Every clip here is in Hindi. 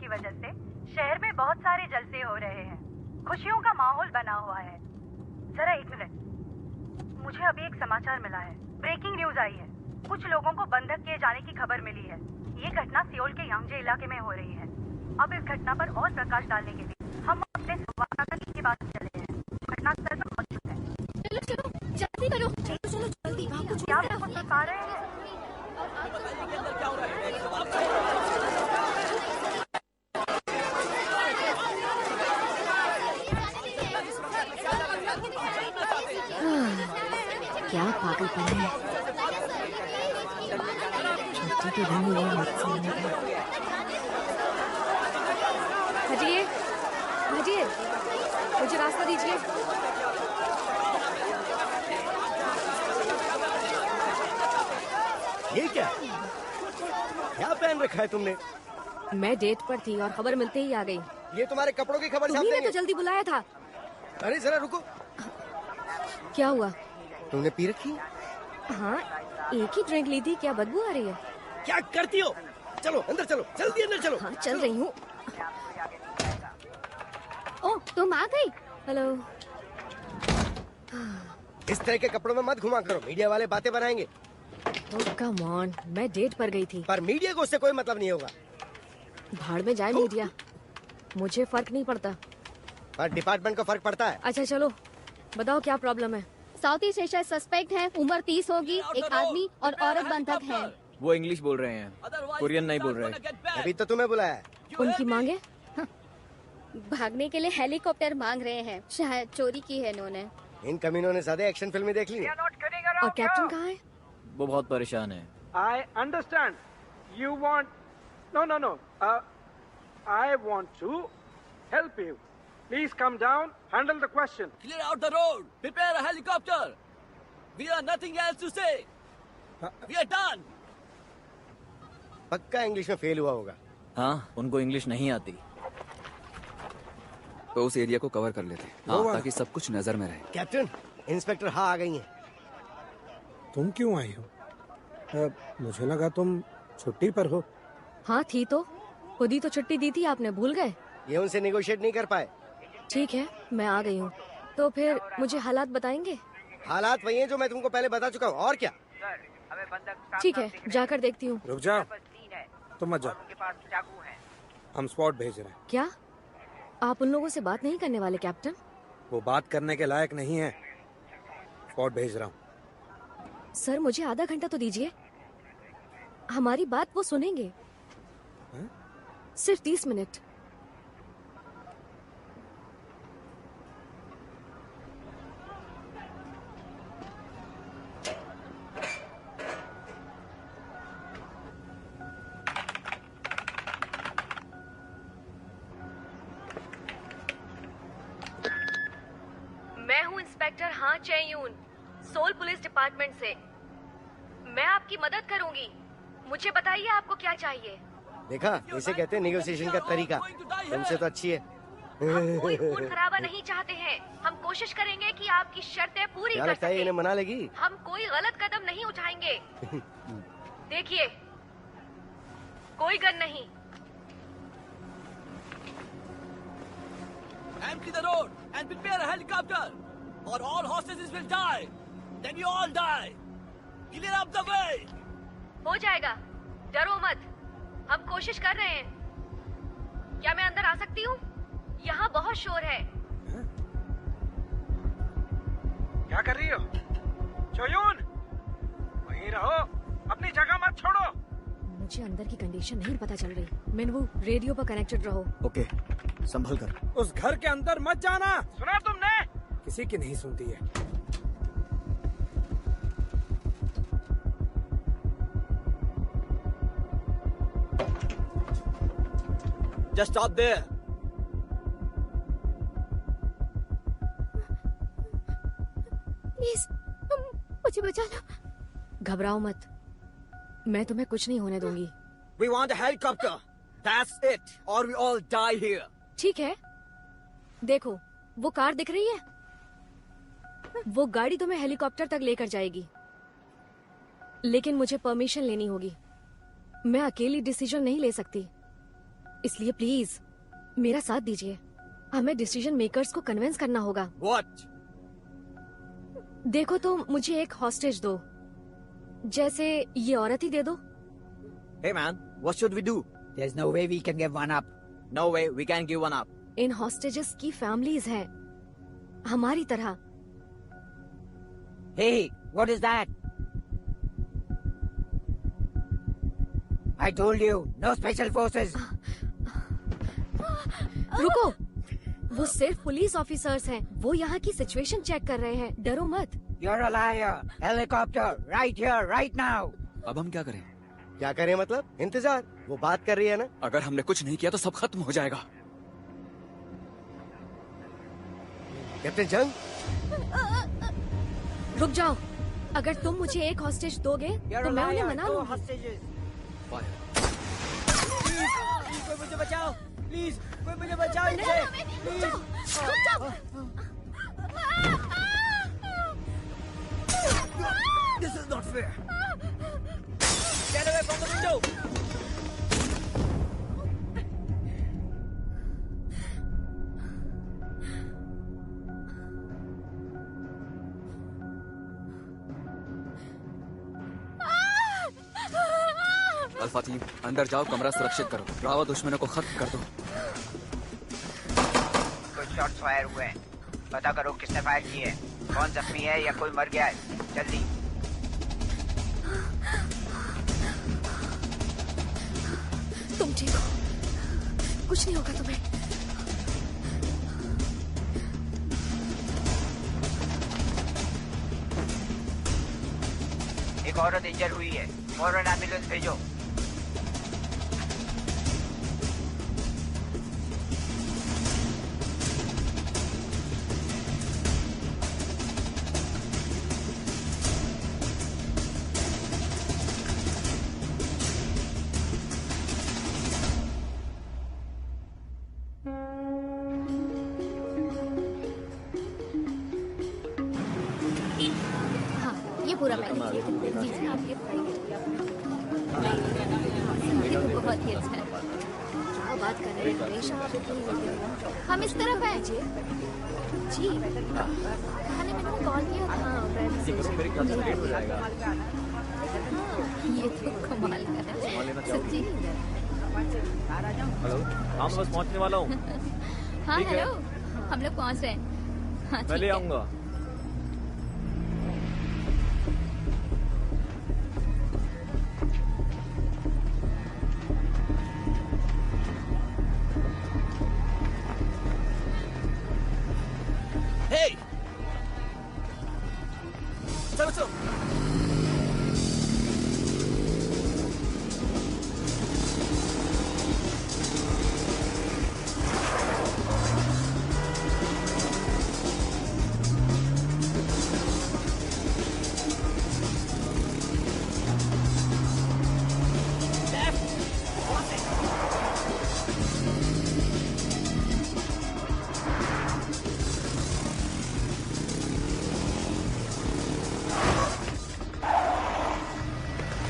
की वजह से शहर में बहुत सारे जलसे हो रहे हैं। खुशियों का माहौल बना हुआ है। जरा एक मिनट, मुझे अभी एक समाचार मिला है। ब्रेकिंग न्यूज आई है। कुछ लोगों को बंधक किए जाने की खबर मिली है। ये घटना सियोल के यांगजे इलाके में हो रही है। अब इस घटना पर और प्रकाश डालने के लिए हम अपने संवाददाता के पास चले हैं। घटनास्थल पर मौजूद है। चलो चलो जल्दी करो, चलो जल्दी। क्या आप कुछ बता रहे हैं? क्या पागलपन है। छुट्टी के दिन ये मुझसे हटिए हटिए, मुझे रास्ता दीजिए। ये क्या पहन रखा है तुमने? मैं डेट पर थी और खबर मिलते ही आ गई। ये तुम्हारे कपड़ों की खबर छाप तुम्ही ने देंगे। तो जल्दी बुलाया था। अरे जरा रुको, क्या हुआ? तुमने पी रखी? हाँ, एक ही ड्रिंक ली थी। क्या बदबू आ रही है? क्या करती हो? चलो अंदर चलो, जल्दी अंदर चलो। हाँ चल रही हूँ। ओह तुम आ गई। हेलो। इस तरह के कपड़ों में मत घुमा करो, मीडिया वाले बातें बनाएंगे। ओह कम ऑन, मैं डेट पर गई थी। पर मीडिया को उससे कोई मतलब नहीं होगा। भाड़ में जाए मीडिया, मुझे फर्क नहीं पड़ता। पर डिपार्टमेंट को फर्क पड़ता है। अच्छा चलो बताओ क्या प्रॉब्लम है। साउथ ईस्ट एशिया सस्पेक्ट है। उम्र 30 होगी। एक आदमी और औरत बंधक है। वो इंग्लिश बोल रहे हैं, कोरियन नहीं बोल रहे। अभी तो तुम्हें बुलाया है। उनकी मांगे? भागने के लिए हेलीकॉप्टर मांग रहे हैं। शायद चोरी की है इन्होंने। इन कमीनों ने ज्यादा एक्शन फिल्में देख ली हैं। और कैप्टन कहाँ है? वो बहुत परेशान है। I understand. You want... No. I want to help you. Please come down, handle the question. Clear out the road. Prepare a helicopter. We have nothing else to say. We are done. पक्का इंग्लिश में फेल हुआ होगा। हाँ, उनको इंग्लिश नहीं आती। तो उस एरिया को कवर कर लेते हैं। हाँ, ताकि सब कुछ नजर में रहे। कैप्टन, इंस्पेक्टर हाँ आ गई हैं। तुम क्यों आई हो? मुझे लगा तुम छुट्टी पर हो। हाँ थी तो, खुद ही तो छुट्टी दी थी आपने, भूल गए? ये उनसे नेगोशिएट नहीं कर पाए। ठीक है, मैं आ गई हूँ। तो फिर मुझे हालात बताएंगे? हालात वही हैं जो मैं तुमको पहले बता चुका हूँ, और क्या? ठीक है, जाकर देखती हूँ। रुक जाओ, तुम मत जाओ। हम स्पॉट भेज रहे हैं। क्या आप उन लोगों से बात नहीं करने वाले कैप्टन? वो बात करने के लायक नहीं है। स्पॉट भेज रहा हूँ। सर मुझे आधा घंटा तो दीजिए, हमारी बात वो सुनेंगे। है? सिर्फ 30 मिनट। मैं हूँ इंस्पेक्टर हाँ चेयून, सोल पुलिस डिपार्टमेंट से। मैं आपकी मदद करूंगी। मुझे बताइए आपको क्या चाहिए। देखा, इसे कहते हैं नेगोशिएशन का तरीका। तुमसे तो अच्छी है। हम कोई खून खराबा नहीं चाहते हैं। हम कोशिश करेंगे कि आपकी शर्तें पूरी क्या कर लगता है सकें। इन्हें मना लेगी? हम कोई गलत कदम नहीं उठाएंगे। देखिए, कोई गन नहीं। Empty the road and prepare a helicopter, or all hostages will die. Then you all die. Clear up the way. हो जाएगा, डरो मत। हम कोशिश कर रहे हैं। क्या मैं अंदर आ सकती हूँ? यहाँ बहुत शोर है। क्या कर रही हो? चोयून, वहीं रहो, अपनी जगह मत छोड़ो। मुझे अंदर की कंडीशन नहीं पता चल रही। मिनवू, रेडियो पर कनेक्टेड रहो। ओके, संभल कर। उस घर के अंदर मत जाना। सुना तुमने? किसी की नहीं सुनती है। Just stop there. प्लीज मुझे बचा लो। घबराओ मत, मैं तुम्हें कुछ नहीं होने दूंगी। We want a helicopter. That's it. Or we all die here. ठीक है, देखो वो कार दिख रही है? वो गाड़ी तुम्हें हेलीकॉप्टर तक लेकर जाएगी, लेकिन मुझे परमिशन लेनी होगी। मैं अकेली डिसीजन नहीं ले सकती, इसलिए प्लीज मेरा साथ दीजिए। हमें डिसीजन मेकर्स को कन्विंस करना होगा। What? देखो तो मुझे एक हॉस्टेज दो, जैसे ये औरत ही दे दो। Hey man, what should we do? There's no way we can give one up. No way we can give one up. In hostages की फैमिलीज हैं हमारी तरह। Hey, what is that? I told you, no special forces. रुको, वो सिर्फ पुलिस ऑफिसर्स हैं। वो यहाँ की सिचुएशन चेक कर रहे हैं। डरो मत। You're a liar. Helicopter, right here, right now. अब हम क्या करें? क्या करें मतलब? इंतजार। वो बात कर रही है ना। अगर हमने कुछ नहीं किया तो सब खत्म हो जाएगा। कैप्टन जंग, रुक जाओ। अगर तुम मुझे एक हॉस्टेज दोगे तो मैं उन्हें मना लूंगी। कोई मुझे बचाओ, प्लीज कोई मुझे बचाओ इनसे। This is not fair. Get away from the window. Alpha team, अंदर जाओ, कमरा सुरक्षित करो, रावा दुश्मनों को खत्म कर दो। कुछ शॉट्स फायर हुए हैं, पता करो किसने फायर किए हैं, कौन जख्मी है या कोई मर गया है, जल्दी। तुम ठीक हो? कुछ नहीं होगा तुम्हें। एक औरत इंजर हुई है, फौरन एम्बुलेंस भेजो। हाँ, ये पूरा पैकेज। जी जी, आप ये ये तो बहुत ही अच्छा है। क्या बात कर रहे हैं? हमेशा आप हम इस तरफ हैं। जी, खाने में मैंने कॉल किया था। मेरी क्लास में लेट हो जाएगा। ये तो कमाल का है सच्ची। हेलो, हाँ मैं बस पहुंचने वाला हूँ। हाँ ठीक है। हेलो, हम लोग पहुंच रहे हैं। हाँ, मैं ठीक ले है। आऊंगा। Hey! चलो चलो।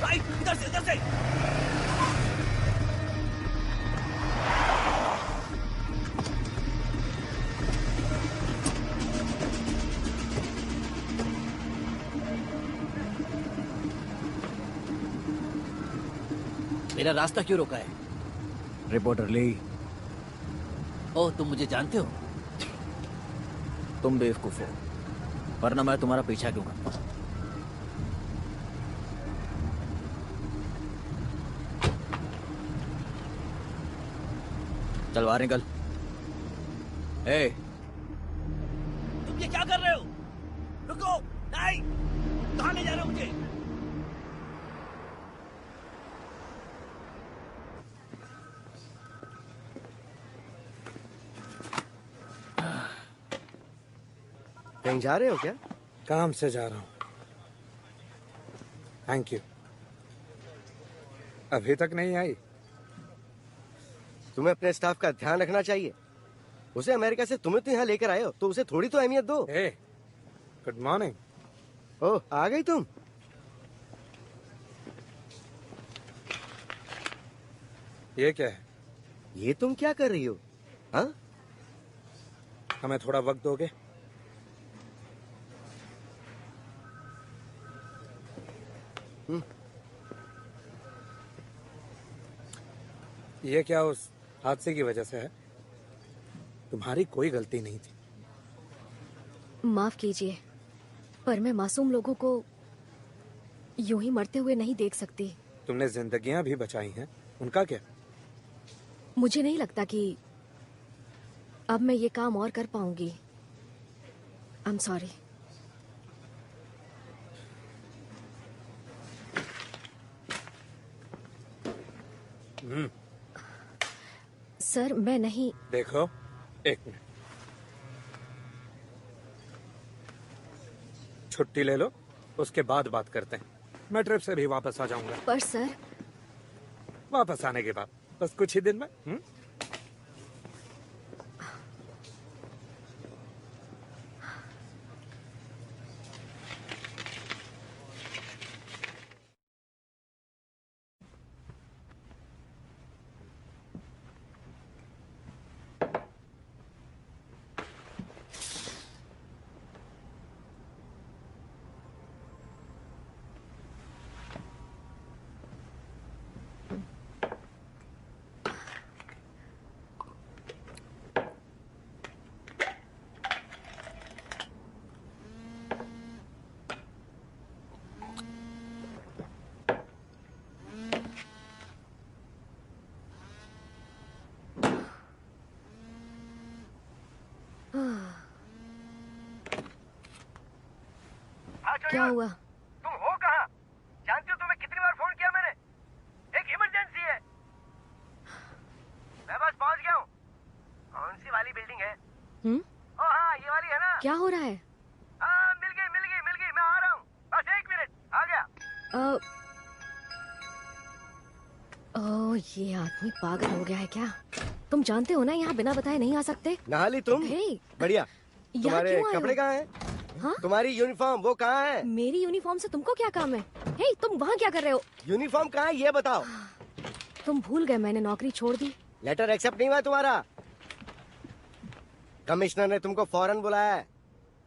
राइट, इधर से इधर से। मेरा रास्ता क्यों रोका है? रिपोर्टर ली, ओह, तुम मुझे जानते हो? तुम बेवकूफ हो, वरना मैं तुम्हारा पीछा क्यों करता? चल बाहर निकल। ए, तुम ये क्या कर रहे हो? रुको, नहीं, कहाँ ले जा रहे हो मुझे? कहीं जा रहे हो क्या? काम से जा रहा हूँ। Thank you. अभी तक नहीं आई? तुम्हें अपने स्टाफ का ध्यान रखना चाहिए। उसे अमेरिका से तुम्हें तो यहाँ लेकर आए हो, तो उसे थोड़ी तो अहमियत दो। ए, गुड मॉर्निंग। ओह, आ गई तुम। ये क्या है? ये तुम क्या कर रही हो? हाँ? हमें थोड़ा वक्त दोगे? ये क्या उस हादसे की वजह से है? तुम्हारी कोई गलती नहीं थी। माफ कीजिए, पर मैं मासूम लोगों को यूं ही मरते हुए नहीं देख सकती। तुमने जिंदगियां भी बचाई हैं, उनका क्या? मुझे नहीं लगता कि अब मैं ये काम और कर पाऊंगी। I am sorry. सर मैं नहीं। देखो, एक मिनट, छुट्टी ले लो, उसके बाद बात करते हैं। मैं ट्रिप से भी वापस आ जाऊंगा। पर सर, वापस आने के बाद बस कुछ ही दिन में। क्या हुआ? तुम हो कहाँ? जानती हो तुम्हें कितनी बार फोन किया मैंने? एक इमरजेंसी है। मैं बस पहुंच गया हूँ। कौन सी वाली बिल्डिंग है? ओ हाँ, ये वाली है ना? क्या हो रहा है? हाँ, मिल गई। मैं आ रहा हूँ। बस 1 मिनट, आ गया। ये आदमी पागल हो गया है क्या? तुम जानते हो ना यहाँ बिना बताए नहीं आ सकते। नहा ली तुम? बढ़िया। तुम्हारे कपड़े कहाँ हैं? हाँ? तुम्हारी यूनिफॉर्म वो कहाँ है? मेरी यूनिफॉर्म से तुमको क्या काम है? हे, तुम वहाँ क्या कर रहे हो? यूनिफॉर्म कहाँ है ये बताओ। तुम भूल गए मैंने नौकरी छोड़ दी। लेटर एक्सेप्ट नहीं हुआ तुम्हारा? कमिश्नर ने तुमको फौरन बुलाया है।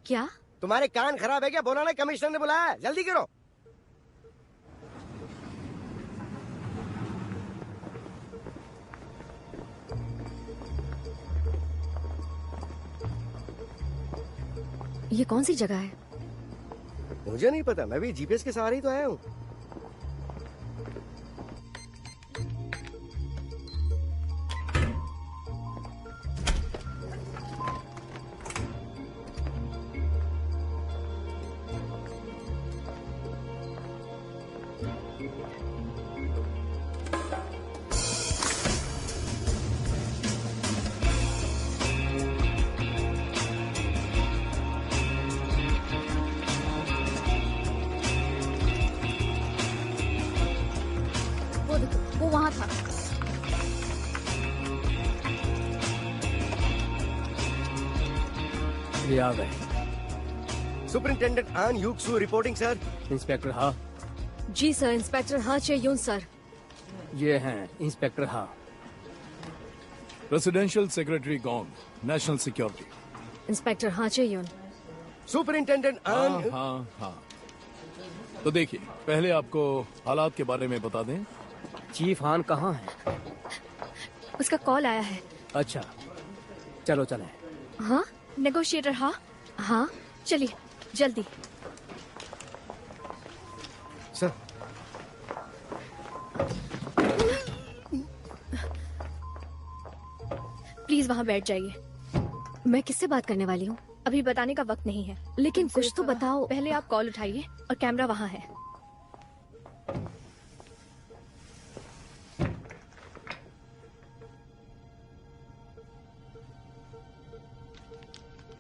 क्या? तुम्हारे कान खराब है क्या? बोला ना कमिश्नर ने बुलाया है, जल्दी करो। ये कौन सी जगह है? मुझे नहीं पता, मैं भी जीपीएस के सहारे ही तो आया हूँ। वो वहाँ था। ये आ गए। सुपरिंटेंडेंट आन यूक सू रिपोर्टिंग सर। इंस्पेक्टर हा। जी सर। इंस्पेक्टर हा चेयून सर। ये हैं इंस्पेक्टर हा। Residential secretary gone, national security. Inspector हा चेयून। सुपरिंटेंडेंट आन। हाँ। तो देखिए, पहले आपको हालात के बारे में बता दें। चीफ हान कहाँ है? उसका कॉल आया है। अच्छा, चलो चलें। हाँ, नेगोशिएटर हाँ। हाँ, चलिए जल्दी। सर। प्लीज वहाँ बैठ जाइए। मैं किससे बात करने वाली हूँ? अभी बताने का वक्त नहीं है। लेकिन कुछ तो बताओ। पहले आप कॉल उठाइए और कैमरा वहाँ है।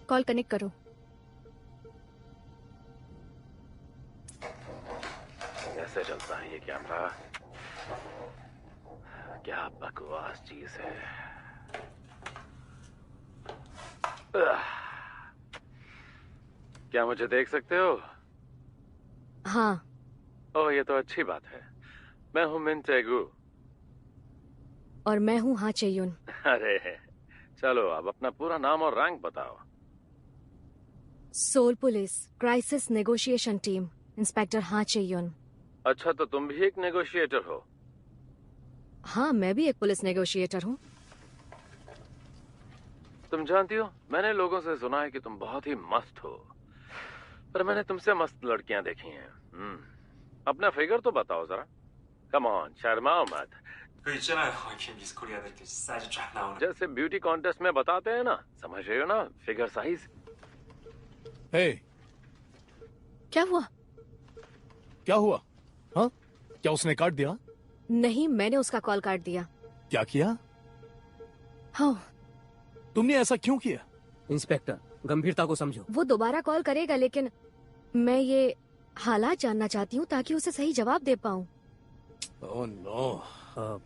कॉल कनेक्ट करो। कैसे चलता है ये कैमरा? क्या बकवास चीज है। क्या मुझे देख सकते हो? हाँ। ओह, ये तो अच्छी बात है। मैं हूँ मिन टेगू। और मैं हूँ हाँ चेयुन। अरे चलो अब अपना पूरा नाम और रैंक बताओ। Seoul police crisis negotiation team, inspector Ha Chaeyoon. अच्छा, तो तुम भी एक नेगोशिएटर हो? हाँ, मैं भी एक पुलिस नेगोशिएटर हूँ। तुम जानती हो, मैंने लोगों से सुना है कि तुम बहुत ही मस्त हो, पर मैंने तुमसे मस्त लड़कियां देखी हैं। अपना फिगर तो बताओ जरा। कम ऑन, शर्माओ मत। जैसे ब्यूटी कॉन्टेस्ट में बताते हैं ना, समझ रहे हो ना, फिगर साइज। हे, क्या हुआ? क्या हुआ? हाँ, क्या उसने काट दिया? नहीं, मैंने उसका कॉल काट दिया। क्या किया? हाँ। तुमने ऐसा क्यों किया? इंस्पेक्टर, गंभीरता को समझो। वो दोबारा कॉल करेगा, लेकिन मैं ये हालात जानना चाहती हूँ ताकि उसे सही जवाब दे पाऊँ। Oh no.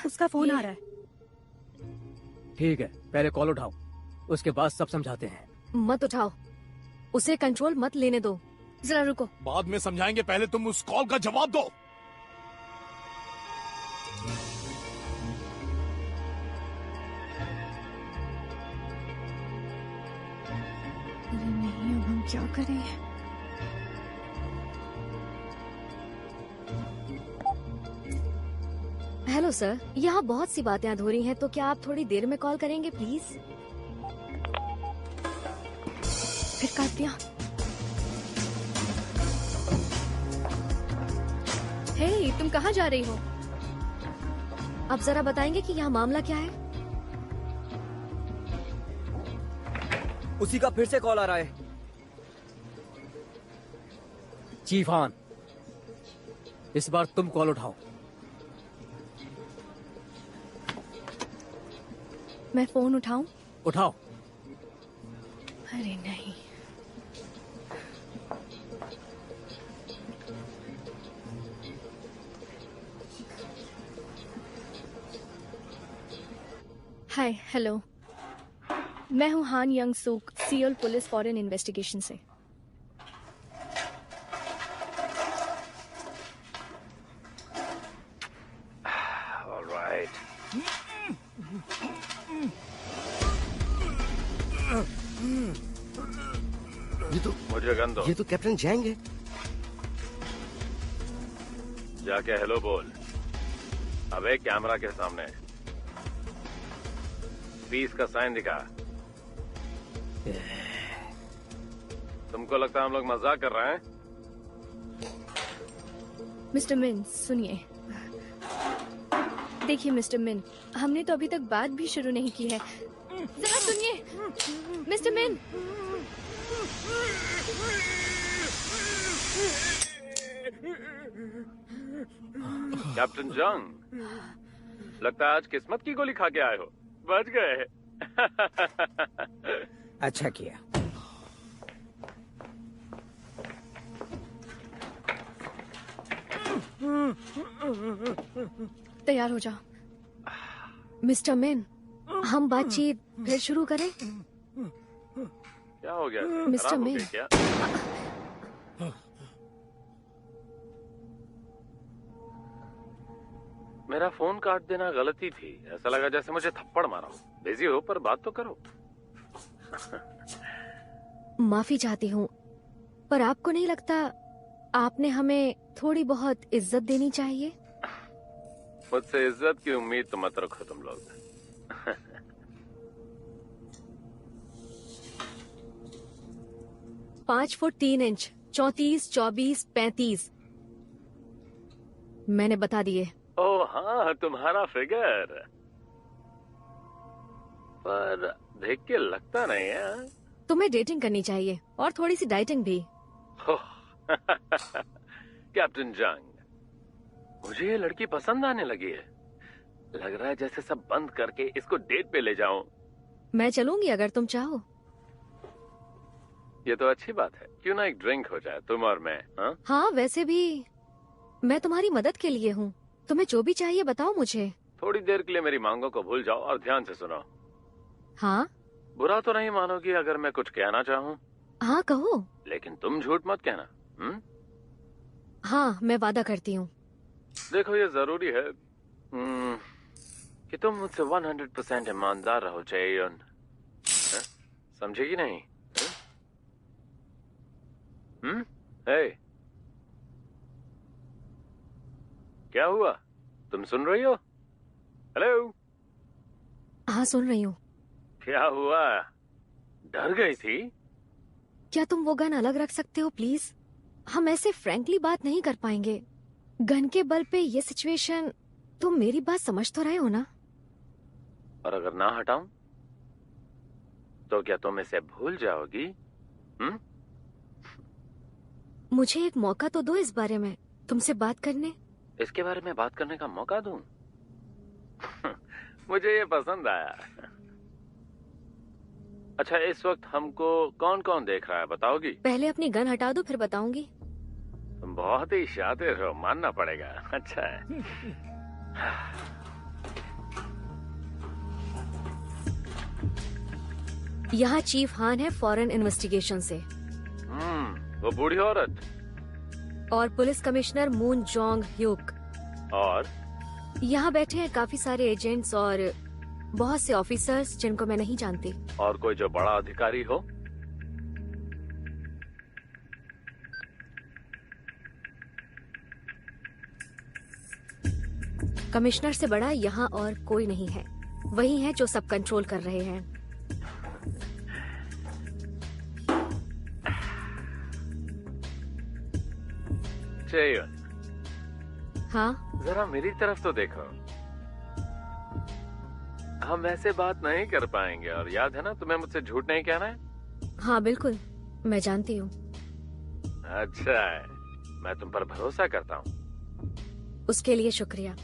उसका फोन आ रहा है। ठीक है, पहले कॉल उठाओ, उसके बाद सब समझाते हैं। मत उठाओ, उसे कंट्रोल मत लेने दो। जरा रुको। बाद में समझाएंगे, पहले तुम उस कॉल का जवाब दो। अरे नहीं, अब हम क्या करें? हेलो सर, यहाँ बहुत सी बातें अधूरी हैं, तो क्या आप थोड़ी देर में कॉल करेंगे प्लीज? फिर काट दिया। हे, तुम कहाँ जा रही हो? अब जरा बताएंगे कि यहाँ मामला क्या है? उसी का फिर से कॉल आ रहा है। चीफ हान, इस बार तुम कॉल उठाओ। मैं फोन उठाऊं? उठाओ। अरे नहीं। हाय, हेलो, मैं हूँ Han Young Sook, Seoul police foreign investigation से। ऑलराइट। मुझे गन दो। ये तो कैप्टन जैंग है। जाके हेलो बोल। अबे कैमरा के सामने पीस का साइन दिखा। तुमको लगता है हम लोग मजाक कर रहे हैं? मिस्टर मिन, सुनिए। देखिए मिस्टर मिन, हमने तो अभी तक बात भी शुरू नहीं की है। जरा सुनिए मिस्टर मिन। कैप्टन जंग, लगता है आज किस्मत की गोली खा के आए हो। बच गए। अच्छा किया। तैयार हो जाओ। मिस्टर मिन, हम बातचीत फिर शुरू करें? क्या हो गया? मिस्टर खराब हो मिन। गई क्या? मेरा फोन काट देना गलती थी। ऐसा लगा जैसे मुझे थप्पड़ मारा हो। बिजी हो पर बात तो करो। माफी चाहती हूँ, पर आपको नहीं लगता आपने हमें थोड़ी बहुत इज्जत देनी चाहिए? मुझसे इज्जत की उम्मीद तो मत रखो तुम लोग। 5 फुट 3 इंच, 34, 24, 35 मैंने बता दिए। ओह हाँ, तुम्हारा फिगर पर देख के लगता नहीं है। तुम्हें डेटिंग करनी चाहिए और थोड़ी सी डाइटिंग भी। कैप्टन जंग, मुझे ये लड़की पसंद आने लगी है। लग रहा है जैसे सब बंद करके इसको डेट पे ले जाऊं। मैं चलूंगी अगर तुम चाहो। ये तो अच्छी बात है। क्यों ना एक ड्रिंक हो जाए, तुम और मैं। हाँ, वैसे भी मैं तुम्हारी मदद के लिए हूँ। तुम्हें जो भी चाहिए बताओ मुझे। थोड़ी देर के लिए मेरी मांगों को भूल जाओ और ध्यान से सुनो। हाँ? बुरा तो नहीं मानोगी अगर मैं कुछ कहना चाहूँ? हाँ, कहो। लेकिन तुम झूठ मत कहना। हाँ, मैं वादा करती हूँ। देखो ये जरूरी है कि तुम मुझसे 100% ईमानदार रहो चेयन, समझे कि नहीं? हे, क्या हुआ? तुम सुन रही हो? हेलो? हाँ सुन रही हूँ। क्या हुआ? डर गई थी? क्या तुम वो गन अलग रख सकते हो प्लीज? हम ऐसे फ्रैंकली बात नहीं कर पाएंगे। गन के बल पे ये सिचुएशन, तुम मेरी बात समझ तो रहे हो ना? और अगर ना हटाऊं तो क्या तुम इसे भूल जाओगी? मुझे एक मौका तो दो इस बारे में तुमसे बात करने। इसके बारे में बात करने का मौका दूं? मुझे ये पसंद आया। अच्छा, इस वक्त हमको कौन कौन देख रहा है बताओगी? पहले अपनी गन हटा दो फिर बताऊंगी। तुम बहुत ही शातिर हो, मानना पड़ेगा। अच्छा है। यहाँ चीफ हान है फॉरेन इन्वेस्टिगेशन से। वो बूढ़ी औरत। और police commissioner moon Jong hook. और यहाँ बैठे हैं काफी सारे एजेंट्स और बहुत से ऑफिसर्स जिनको मैं नहीं जानती। और कोई जो बड़ा अधिकारी हो? कमिश्नर से बड़ा यहाँ और कोई नहीं है। वही है जो सब कंट्रोल कर रहे हैं। चेयन, हाँ? जरा मेरी तरफ तो देखो। हम ऐसे बात नहीं कर पाएंगे, और याद है ना तुम्हें मुझसे झूठ नहीं कहना है? हाँ बिल्कुल, मैं जानती हूँ। अच्छा है, मैं तुम पर भरोसा करता हूँ। उसके लिए शुक्रिया।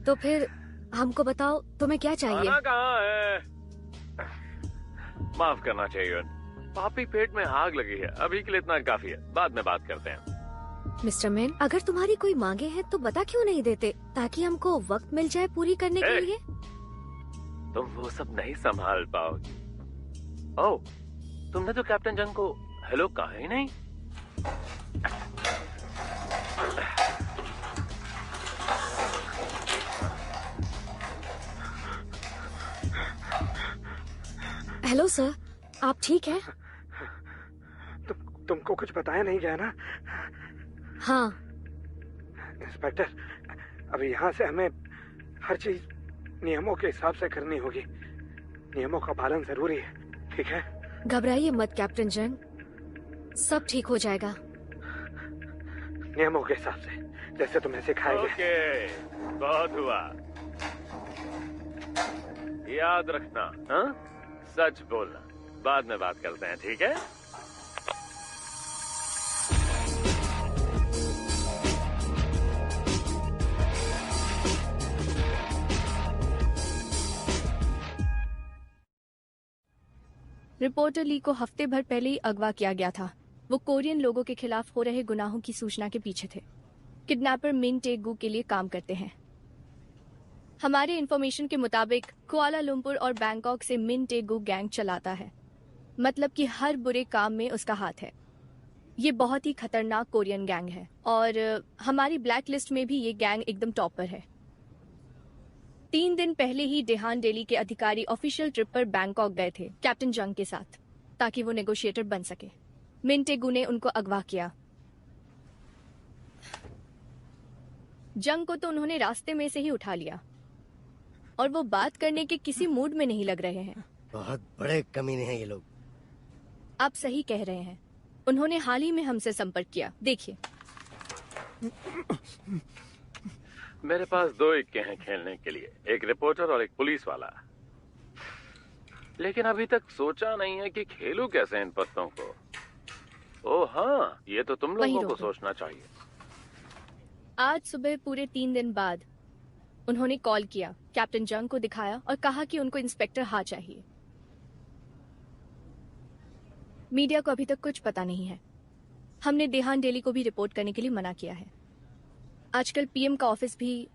तो फिर हमको बताओ तुम्हें क्या चाहिए? खाना कहाँ है? माफ करना चाहिए, पापी पेट में आग लगी है। अभी के लिए इतना काफी है, बाद में बात करते हैं। मिस्टर मैन, अगर तुम्हारी कोई मांगे हैं तो बता क्यों नहीं देते, ताकि हमको वक्त मिल जाए पूरी करने के लिए। तुम वो सब नहीं संभाल पाओगी। ओह, तुमने तो कैप्टन जंग को हेलो कहा ही नहीं। हेलो सर, आप ठीक हैं? तुमको कुछ बताया नहीं गया ना? हाँ। इंस्पेक्टर, अभी यहाँ से हमें हर चीज नियमों के हिसाब से करनी होगी। नियमों का पालन जरूरी है, ठीक है? घबराइए मत कैप्टन जंग, सब ठीक हो जाएगा। नियमों के हिसाब से, जैसे तुम्हें सिखाया गया। ओके, बहुत हुआ। याद रखना, हाँ? सच बोलना। बाद में बात करते हैं, ठीक है? रिपोर्टर ली को हफ्ते भर पहले ही अगवा किया गया था। वो कोरियन लोगों के खिलाफ हो रहे गुनाहों की सूचना के पीछे थे। किडनैपर मिन टे-गू के लिए काम करते हैं। हमारे इन्फॉर्मेशन के मुताबिक कुआलालंपुर और बैंकॉक से मिन टे-गू गैंग चलाता है। मतलब कि हर बुरे काम में उसका हाथ है। ये बहुत ही खतरनाक कोरियन गैंग है और हमारी ब्लैक लिस्ट में भी ये गैंग एकदम टॉप पर है। 3 दिन पहले ही डेहान डेली के अधिकारी ऑफिशियल ट्रिप पर बैंकॉक गए थे कैप्टन जंग के साथ, ताकि वो नेगोशिएटर बन सके। मिन टे-गू ने उनको अगवा किया। जंग को तो उन्होंने रास्ते में से ही उठा लिया और वो बात करने के किसी मूड में नहीं लग रहे हैं। बहुत बड़े कमीने हैं ये लोग। आप सही कह रहे हैं। उन्होंने हाल ही में हमसे संपर्क किया, देखिए। मेरे पास 2 इक्के हैं खेलने के लिए, एक रिपोर्टर और एक पुलिस वाला। लेकिन अभी तक सोचा नहीं है कि खेलूं कैसे इन पत्तों को। ओह हाँ, ये तो तुम लोगों को सोचना चाहिए। आज सुबह पूरे 3 दिन बाद उन्होंने कॉल किया, कैप्टन जंग को दिखाया और कहा कि उनको इंस्पेक्टर हा चाहिए। मीडिया को अभी तक कुछ पता नहीं है। हमने देहान डेली को भी रिपोर्ट करने के लिए मना किया है। आजकल पीएम का ऑफिस भी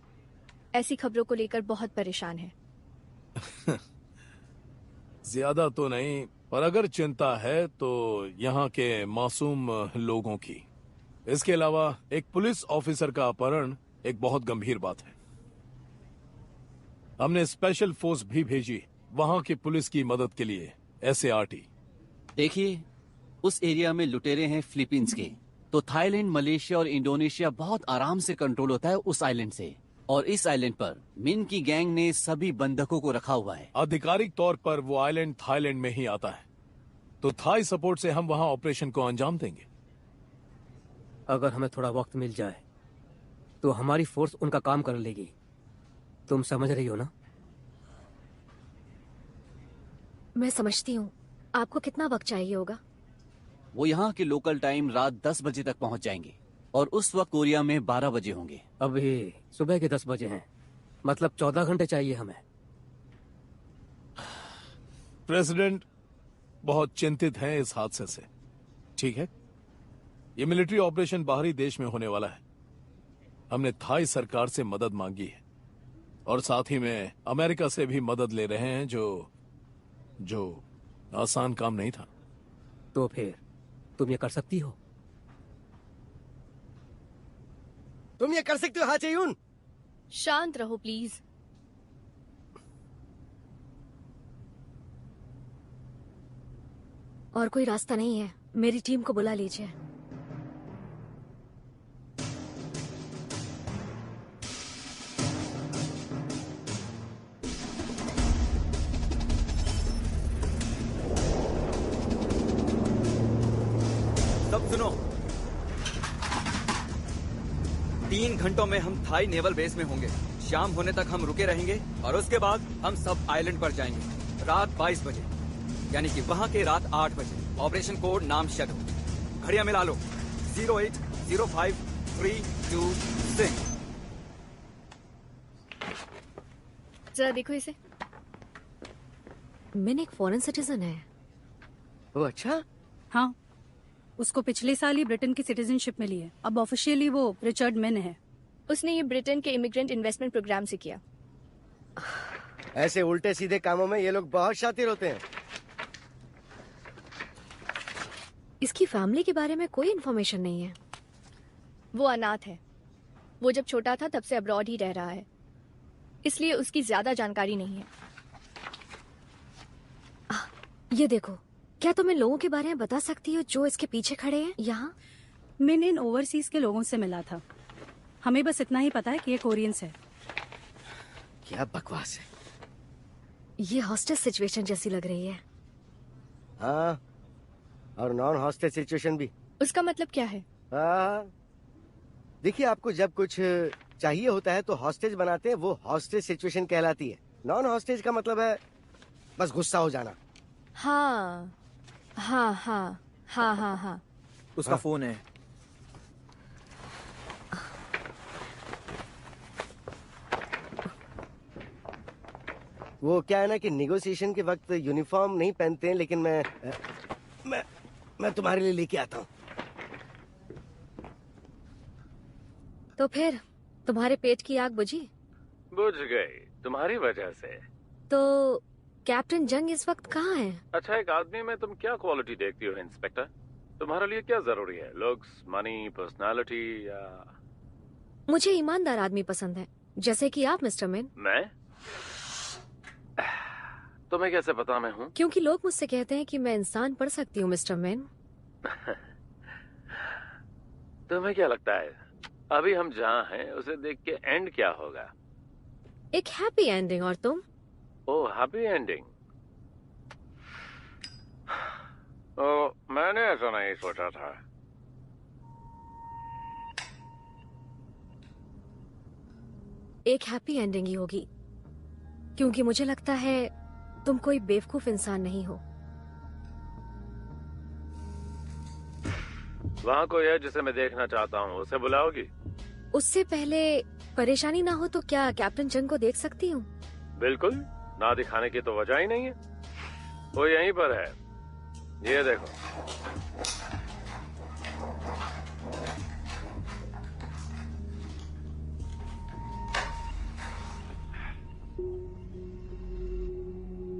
ऐसी खबरों को लेकर बहुत परेशान है। ज्यादा तो नहीं, पर अगर चिंता है तो यहाँ के मासूम लोगों की। इसके अलावा एक पुलिस ऑफिसर का अपहरण एक बहुत गंभीर बात है। हमने स्पेशल फोर्स भी भेजी वहां की पुलिस की मदद के लिए, SART। देखिए, उस एरिया में लुटेरे हैं फिलीपींस के, तो थाईलैंड, मलेशिया और इंडोनेशिया बहुत आराम से कंट्रोल होता है उस आइलैंड से। और इस आइलैंड पर मिन की गैंग ने सभी बंधकों को रखा हुआ है। आधिकारिक तौर पर वो आइलैंड थाईलैंड में ही आता है, तो थाई सपोर्ट से हम वहां ऑपरेशन को अंजाम देंगे। अगर हमें थोड़ा वक्त मिल जाए तो हमारी फोर्स उनका काम कर लेगी। तुम समझ रही हो ना? मैं समझती हूँ। आपको कितना वक्त चाहिए होगा? वो यहाँ के लोकल टाइम रात 10 बजे तक पहुँच जाएंगे और उस वक्त कोरिया में 12 बजे होंगे। अभी सुबह के 10 बजे हैं, मतलब 14 घंटे चाहिए हमें। प्रेसिडेंट बहुत चिंतित हैं इस हादसे से। ठीक है, ये मिलिट्री ऑपरेशन बाहरी देश में होने वाला है। हमने थाई सरकार से मदद मांगी है और साथ ही में अमेरिका से भी मदद ले रहे हैं, जो आसान काम नहीं था। तो फिर तुम ये कर सकती हो? तुम ये कर सकते हो हा चेयून? शांत रहो प्लीज। और कोई रास्ता नहीं है। मेरी टीम को बुला लीजिए। सब सुनो, 3 घंटों में हम थाई नेवल बेस में होंगे। शाम होने तक हम रुके रहेंगे और उसके बाद हम सब आइलैंड पर जाएंगे रात 22 बजे, यानी कि वहाँ के रात 8 बजे। ऑपरेशन कोड नाम शैडो। घड़ियां मिला लो। 0805326। जरा देखो इसे। मिन एक फॉरेन सिटीजन है। वो अच्छा? हाँ, उसको पिछले साल ही ब्रिटेन की सिटीजनशिप मिली है। अब ऑफिशियली वो रिचर्ड मिन है। उसने ये ब्रिटेन के इमिग्रेंट इन्वेस्टमेंट प्रोग्राम से किया। ऐसे उल्टे सीधे कामों में ये लोग बहुत शातिर होते हैं। इसकी फैमिली के बारे में कोई इन्फॉर्मेशन नहीं है। वो अनाथ है। वो जब छोटा था तब से अब्रॉड ही रह रहा है, इसलिए उसकी ज्यादा जानकारी नहीं है। ये देखो, क्या तुम इन लोगों के बारे में बता सकती हो जो इसके पीछे खड़े हैं यहाँ? मिन इन ओवरसीज के लोगों से मिला था। हमें बस इतना ही पता है कि ये कोरियंस है। क्या बकवास है। ये हॉस्टेज सिचुएशन जैसी लग रही है। हाँ, और नॉन हॉस्टेज सिचुएशन भी। उसका मतलब क्या है? देखिए, आपको जब कुछ चाहिए होता है तो हॉस्टेज बनाते हैं, वो हॉस्टेज सिचुएशन कहलाती है। नॉन हॉस्टेज का मतलब है बस गुस्सा हो जाना। हाँ हाँ हाँ हाँ हाँ हाँ। उसका फोन है। वो क्या है ना कि नेगोशिएशन के वक्त यूनिफॉर्म नहीं पहनते हैं, लेकिन मैं तुम्हारे लिए लेके आता हूँ। तो फिर तुम्हारे पेट की आग बुझी? बुझ गई तुम्हारी वजह से। तो कैप्टन जंग इस वक्त कहाँ है? अच्छा, एक आदमी में तुम क्या क्वालिटी देखती हो इंस्पेक्टर? तुम्हारे लिए क्या जरूरी है? लुक्स, मनी, पर्सनालिटी या? मुझे ईमानदार आदमी पसंद है, जैसे कि आप मिस्टर मिन। मैं? तुम्हें कैसे पता मैं हूँ? क्योंकि लोग मुझसे कहते हैं कि मैं इंसान पढ़ सकती हूँ मिस्टर मिन। तुम्हें क्या लगता है अभी हम जहाँ हैं उसे देख के एंड क्या होगा? एक हैप्पी एंडिंग। और तुम? ओह, हैप्पी एंडिंग। ओ, मैंने ऐसा नहीं सोचा था। एक हैप्पी एंडिंग ही होगी, क्योंकि मुझे लगता है तुम कोई बेवकूफ इंसान नहीं हो। वहाँ कोई है जिसे मैं देखना चाहता हूँ, उसे बुलाओगी? उससे पहले परेशानी ना हो तो क्या कैप्टन जंग को देख सकती हूँ? बिल्कुल, ना दिखाने की तो वजह ही नहीं है। वो यहीं पर है, ये देखो।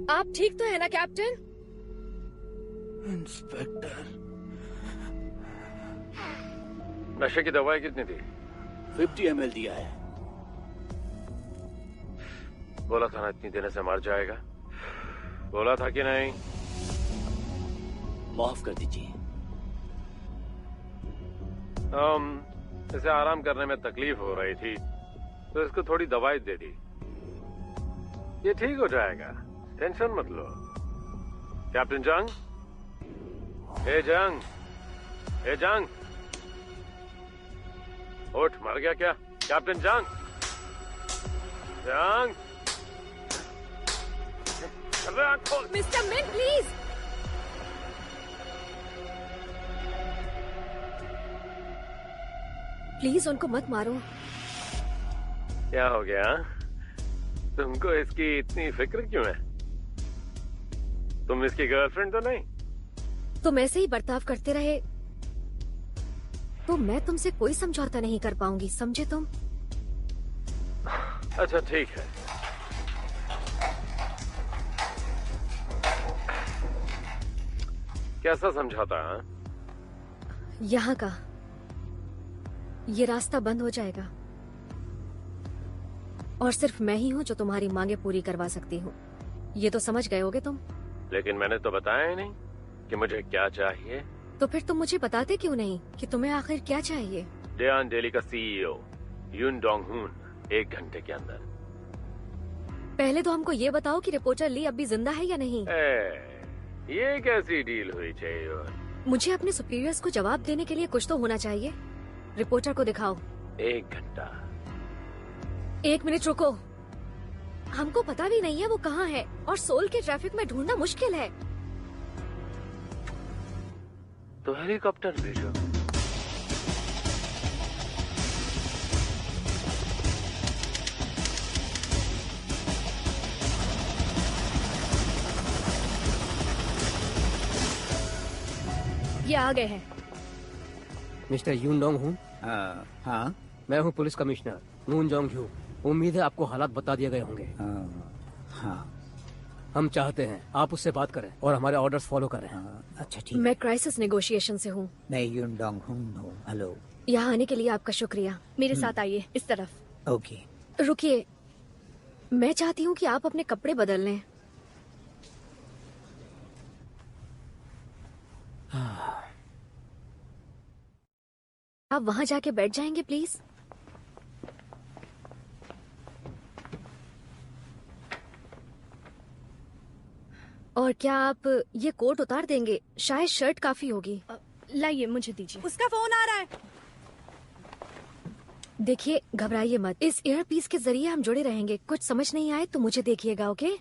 आप ठीक तो है ना कैप्टन? इंस्पेक्टर, नशे की दवाई कितनी थी? 50 ml दिया है। बोला था ना इतनी देने से मर जाएगा। बोला था कि नहीं? माफ कर दीजिए। इसे आराम करने में तकलीफ हो रही थी तो इसको थोड़ी दवाई दे दी। ये ठीक हो जाएगा, टेंशन मत लो। कैप्टन जंग, ए जंग, ए जंग, उठ, मर गया क्या? कैप्टन जंग, जंग, मिस्टर मिन प्लीज। प्लीज उनको मत मारो। क्या हो गया? तुमको इसकी इतनी फिक्र क्यों है? तुम इसकी गर्लफ्रेंड तो नहीं? तुम ऐसे ही बर्ताव करते रहे तो मैं तुमसे कोई समझौता नहीं कर पाऊंगी, समझे तुम? अच्छा ठीक है। कैसा समझौता? यहाँ का ये रास्ता बंद हो जाएगा और सिर्फ मैं ही हूँ जो तुम्हारी मांगे पूरी करवा सकती हूँ। ये तो समझ गए होगे तुम। लेकिन मैंने तो बताया ही नहीं कि मुझे क्या चाहिए। तो फिर तुम मुझे बताते क्यों नहीं कि तुम्हें आखिर क्या चाहिए? डेआन डेली का सीईओ यून डोंग हुन 1 घंटे के अंदर। पहले तो हमको ये बताओ कि रिपोर्टर ली अभी जिंदा है या नहीं। ये कैसी डील हुई चाहिए? मुझे अपने सुपीरियर्स को जवाब देने के लिए कुछ तो होना चाहिए। रिपोर्टर को दिखाओ। 1 घंटा। 1 मिनट रुको। हमको पता भी नहीं है वो कहाँ है और सोल के ट्रैफिक में ढूंढना मुश्किल है। तो हेलीकॉप्टर भेजो। ये आ गए हैं। मिस्टर यून डोंग हूँ। हाँ, मैं हूँ पुलिस कमिश्नर मून जोंग ह्यू। उम्मीद है आपको हालात बता दिए गए होंगे। हाँ। हम चाहते हैं आप उससे बात करें और हमारे ऑर्डर्स फॉलो करें। अच्छा ठीक। मैं क्राइसिस नेगोशिएशन से हूँ। मैं यून डोंग हूँ। हेलो। यहाँ आने के लिए आपका शुक्रिया। मेरे साथ आइए, इस तरफ। ओके। रुकिए, मैं चाहती हूँ कि आप अपने कपड़े बदल लें। आप वहाँ जाके बैठ जाएंगे प्लीज? और क्या आप ये कोट उतार देंगे? शायद शर्ट काफी होगी। लाइए, मुझे दीजिए। उसका फोन आ रहा है। देखिए, घबराइए मत। इस ईयरपीस के जरिए हम जुड़े रहेंगे। कुछ समझ नहीं आए तो मुझे देखिएगा, ओके?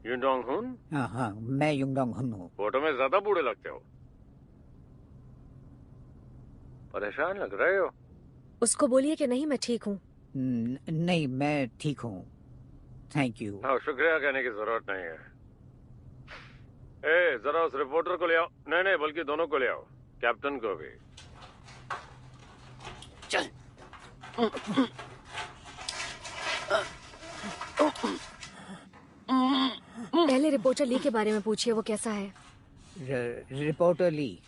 यून डोंग हुन? हाँ, मैं यून डोंग हुन हूँ। फोटो में ज्यादा बूढ़े लगते हो। परेशान लग रहे हो। उसको बोलिए कि नहीं, मैं ठीक हूँ। नहीं, मैं ठीक हूँ। Thank you. हाँ, शुक्रिया कहने की जरूरत नहीं है। जरा उस रिपोर्टर को ले आओ। नहीं, बल्कि दोनों को ले आओ, कैप्टन को भी। चल। पहले रिपोर्टर ली के बारे में पूछिए, वो कैसा है? रिपोर्टर ली,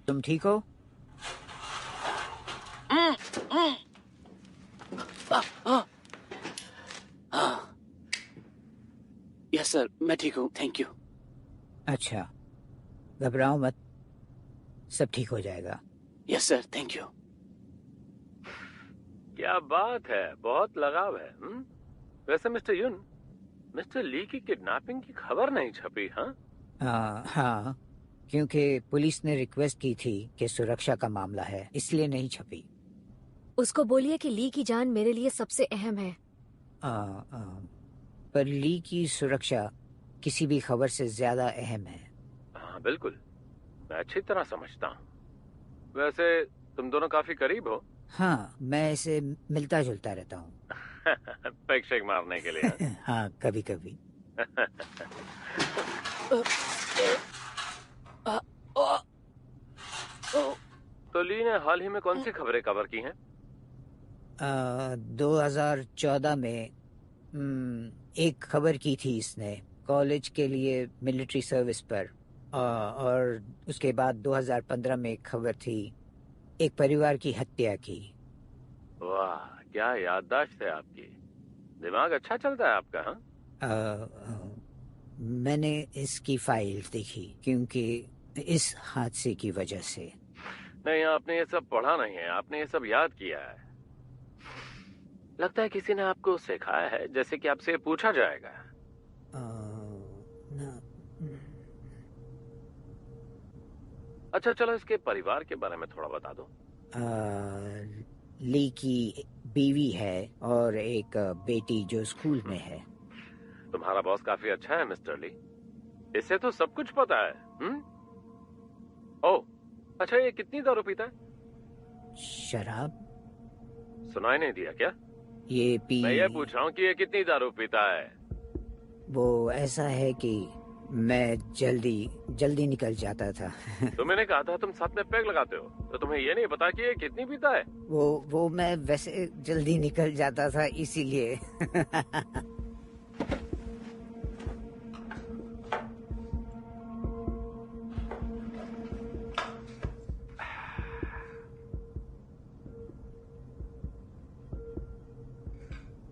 तुम ठीक हो? यस सर, मैं ठीक हूँ, थैंक यू। अच्छा, घबराओ मत, सब ठीक हो जाएगा। Yes sir, thank you. क्या बात है, बहुत लगाव है। वैसे मिस्टर यून, मिस्टर ली की किडनैपिंग की खबर नहीं छपी? हाँ, क्योंकि पुलिस ने रिक्वेस्ट की थी कि सुरक्षा का मामला है, इसलिए नहीं छपी। उसको बोलिए कि ली की जान मेरे लिए सबसे अहम है। पर ली की सुरक्षा किसी भी खबर से ज्यादा अहम है। हाँ बिल्कुल, मैं अच्छी तरह समझता हूँ। वैसे तुम दोनों काफी करीब हो। हाँ, मैं इसे मिलता जुलता रहता हूँ। पैक शेक मारने के लिए। हाँ, कभी कभी। तो ली ने हाल ही में कौन सी खबरें कवर की हैं? 2014 में एक खबर की थी इसने कॉलेज के लिए मिलिट्री सर्विस पर, और उसके बाद 2015 में एक खबर थी एक परिवार की हत्या की। वाह, क्या याददाश्त है आपकी। दिमाग अच्छा चलता है आपका। हाँ, मैंने इसकी फाइल देखी क्योंकि इस हादसे की वजह से। नहीं, आपने ये सब पढ़ा नहीं है, आपने ये सब याद किया है। लगता है किसी ने आपको सिखाया है, जैसे कि आपसे पूछा जाएगा। अच्छा चलो, इसके परिवार के बारे में थोड़ा बता दो। ली की बीवी है और एक बेटी जो स्कूल में है। तुम्हारा बॉस काफी अच्छा है मिस्टर ली, इससे तो सब कुछ पता है। ओह, अच्छा, ये कितनी दारू पीता है? शराब? सुनाई नहीं दिया क्या? मैं ये पूछ रहा हूँ कि ये कितनी दारू पीता है? वो ऐसा है कि मैं जल्दी निकल जाता था। तो मैंने कहा था तुम साथ में पैग लगाते हो, तो तुम्हें ये नहीं पता कि ये कितनी पीता है? वो मैं वैसे जल्दी निकल जाता था इसीलिए।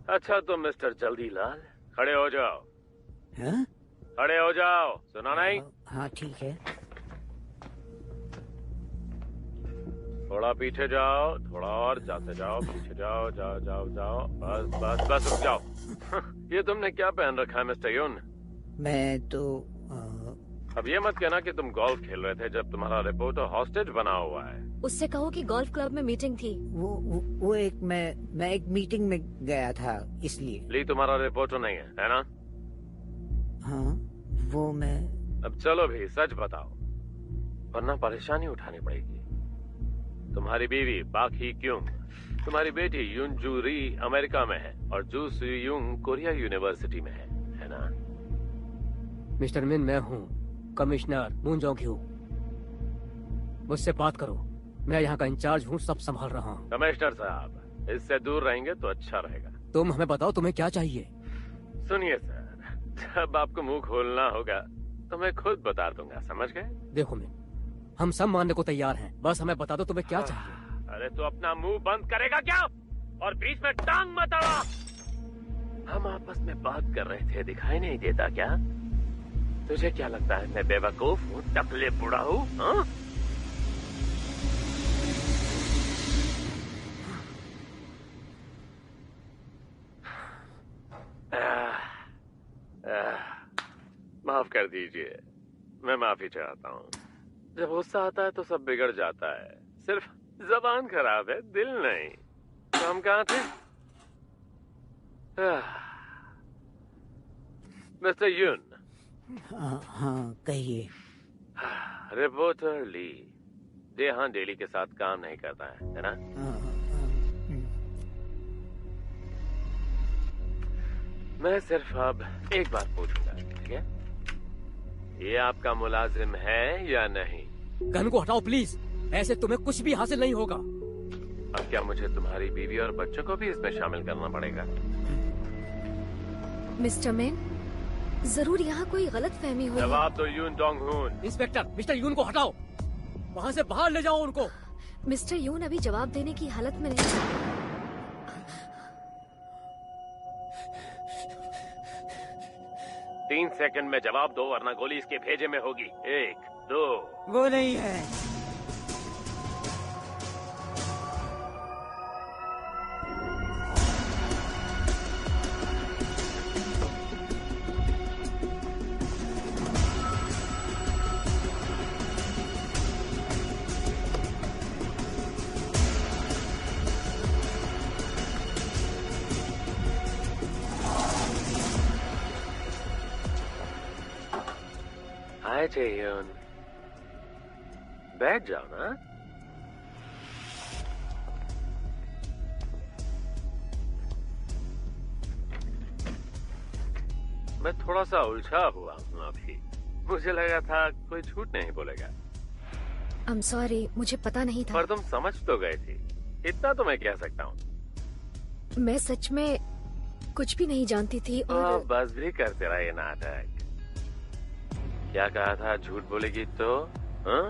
अच्छा तो मिस्टर जल्दी लाल, खड़े हो जाओ। हाँ? खड़े हो जाओ, सुना नहीं? हाँ ठीक है। थोड़ा पीछे जाओ, थोड़ा और जाते जाओ, पीछे जाओ, जाओ जाओ जाओ, बस बस बस, रुक जाओ। ये तुमने क्या पहन रखा है मिस्टर यून? मैं तो अब ये मत कहना कि तुम गोल्फ खेल रहे थे जब तुम्हारा रिपोर्टर हॉस्टेज बना हुआ है। उससे कहो कि गोल्फ क्लब में मीटिंग थी। वो एक मैं एक मीटिंग में गया था इसलिए। ली तुम्हारा रिपोर्टर नहीं है ना? हाँ, वो मैं। अब चलो भी सच बताओ, वरना परेशानी उठानी पड़ेगी। तुम्हारी बीवी बाकी क्यों, तुम्हारी बेटी यून जू री अमेरिका में है और जू सू यूंग कोरिया यूनिवर्सिटी में है ना? मिस्टर मिन, मैं हूँ कमिश्नर मून जोंग क्यू। मुझसे बात करो, मैं यहाँ का इंचार्ज हूँ, सब संभाल रहा हूँ। कमिश्नर साहब, इससे दूर रहेंगे तो अच्छा रहेगा। तुम हमें बताओ तुम्हें क्या चाहिए। सुनिए सर, जब आपको मुंह खोलना होगा तो मैं खुद बता दूंगा, समझ गए? देखो मिन, हम सब मानने को तैयार हैं, बस हमें बता दो तुम्हें क्या चाहिए। अरे तो अपना मुंह बंद करेगा क्या, और बीच में टांग मत अड़ा। हम आपस में बात कर रहे थे, दिखाई नहीं देता क्या? तुझे क्या लगता है मैं बेवकूफ हूँ, टकले बुढ़ा हूँ? हाँ? माफ कर दीजिए, मैं माफी चाहता हूँ। जब गुस्सा आता है तो सब बिगड़ जाता है, सिर्फ जबान खराब है, दिल नहीं। तो हम कहाँ थे? मिस्टर यून। हाँ कहिए। रिपोर्टर ली देहान डेली के साथ काम नहीं करता है ना? मैं सिर्फ अब एक बात पूछूंगा, ठीक है? ये आपका मुलाजिम है या नहीं? गन को हटाओ प्लीज, ऐसे तुम्हें कुछ भी हासिल नहीं होगा। अब क्या मुझे तुम्हारी बीवी और बच्चों को भी इसमें शामिल करना पड़ेगा? मिस्टर मैन, जरूर यहाँ कोई गलत फहमी हुई है। जवाब दो यून डोंग हुन। इंस्पेक्टर, मिस्टर यून को हटाओ, वहाँ से बाहर ले जाओ उनको। मिस्टर यून अभी जवाब देने की हालत में नहीं। 3 सेकंड में जवाब दो, वरना गोली इसके भेजे में होगी। 1 2। वो नहीं है। हाय चेयोन, बैठ जाओ ना। मैं थोड़ा सा उलझा हुआ हूँ अभी, मुझे लगा था कोई झूठ नहीं बोलेगा। I'm sorry, मुझे पता नहीं था। पर तुम समझ तो गए थी, इतना तो मैं कह सकता हूँ। मैं सच में कुछ भी नहीं जानती थी और बस भी कर तेरा ये नाटक। क्या कहा था झूठ बोलेगी तो? हाँ?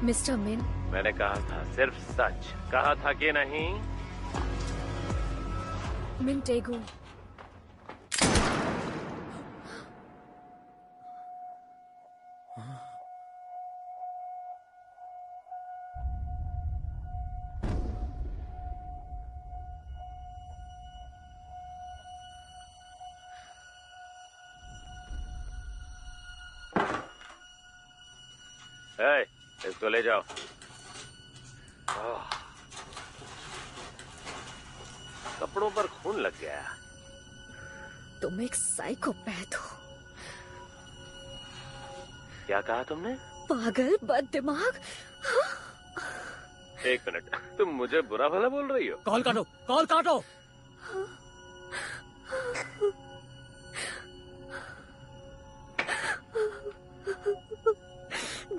मिस्टर मिन, मैंने कहा था सिर्फ सच कहा था कि नहीं? मिन टेगू, इसको ले जाओ। कपड़ों पर खून लग गया। तुम एक साइकोपैथ हो। क्या कहा तुमने? पागल, बददिमाग। एक मिनट, तुम मुझे बुरा भला बोल रही हो? कॉल काटो, कॉल काटो।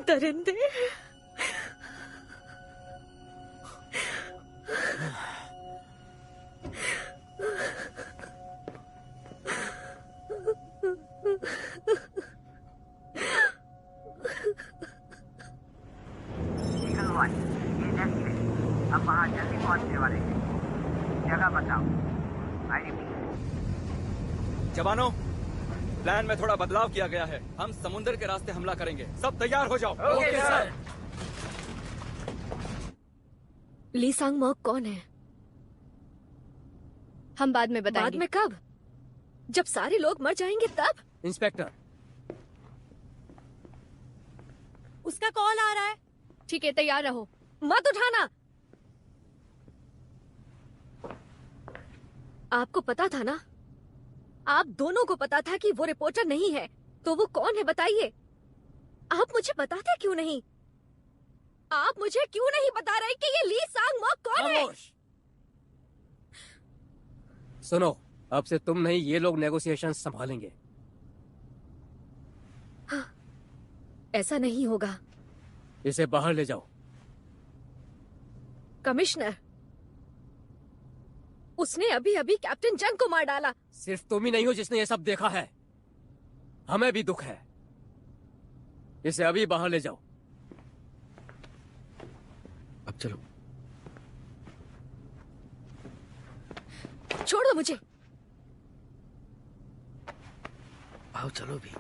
दरिंदे। अब वहाँ जल्दी पहुँचने वाले हैं। जगह बताओ। जवानों, प्लान में थोड़ा बदलाव किया गया है। हम समुद्र के रास्ते हमला करेंगे। सब तैयार हो जाओ। Okay sir. ली सांग मॉक कौन है? हम बाद में बताएंगे। बाद में कब? जब सारे लोग मर जाएंगे तब? इंस्पेक्टर, उसका कॉल आ रहा है। ठीक है, तैयार रहो। मत उठाना। आपको पता था ना? आप दोनों को पता था कि वो रिपोर्टर नहीं है, तो वो कौन है बताइए। आप मुझे बताते क्यों नहीं? आप मुझे क्यों नहीं बता रहे कि ये ली सांग मॉक कौन है? सुनो, अब से तुम नहीं, ये लोग नेगोशिएशन संभालेंगे। हाँ, ऐसा नहीं होगा। इसे बाहर ले जाओ। कमिश्नर, उसने अभी अभी कैप्टन जंग को मार डाला। सिर्फ तुम ही नहीं हो जिसने ये सब देखा है। हमें भी दुख है। इसे अभी बाहर ले जाओ। अब चलो। छोड़ो मुझे। आओ चलो भी।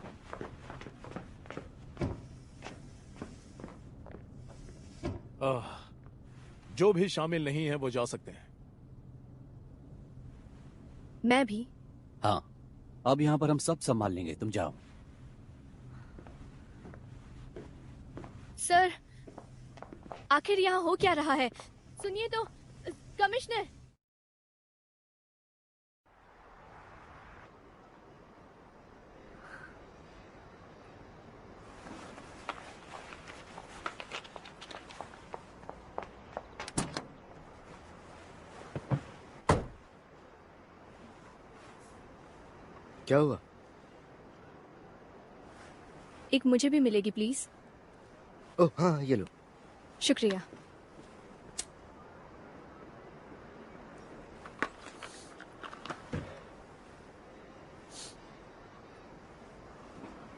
जो भी शामिल नहीं है वो जा सकते हैं। मैं भी। हाँ, अब यहाँ पर हम सब संभाल लेंगे, तुम जाओ। सर, आखिर यहाँ हो क्या रहा है? सुनिए तो, कमिश्नर। क्या हुआ? एक मुझे भी मिलेगी प्लीज। ओह हाँ, ये लो। शुक्रिया।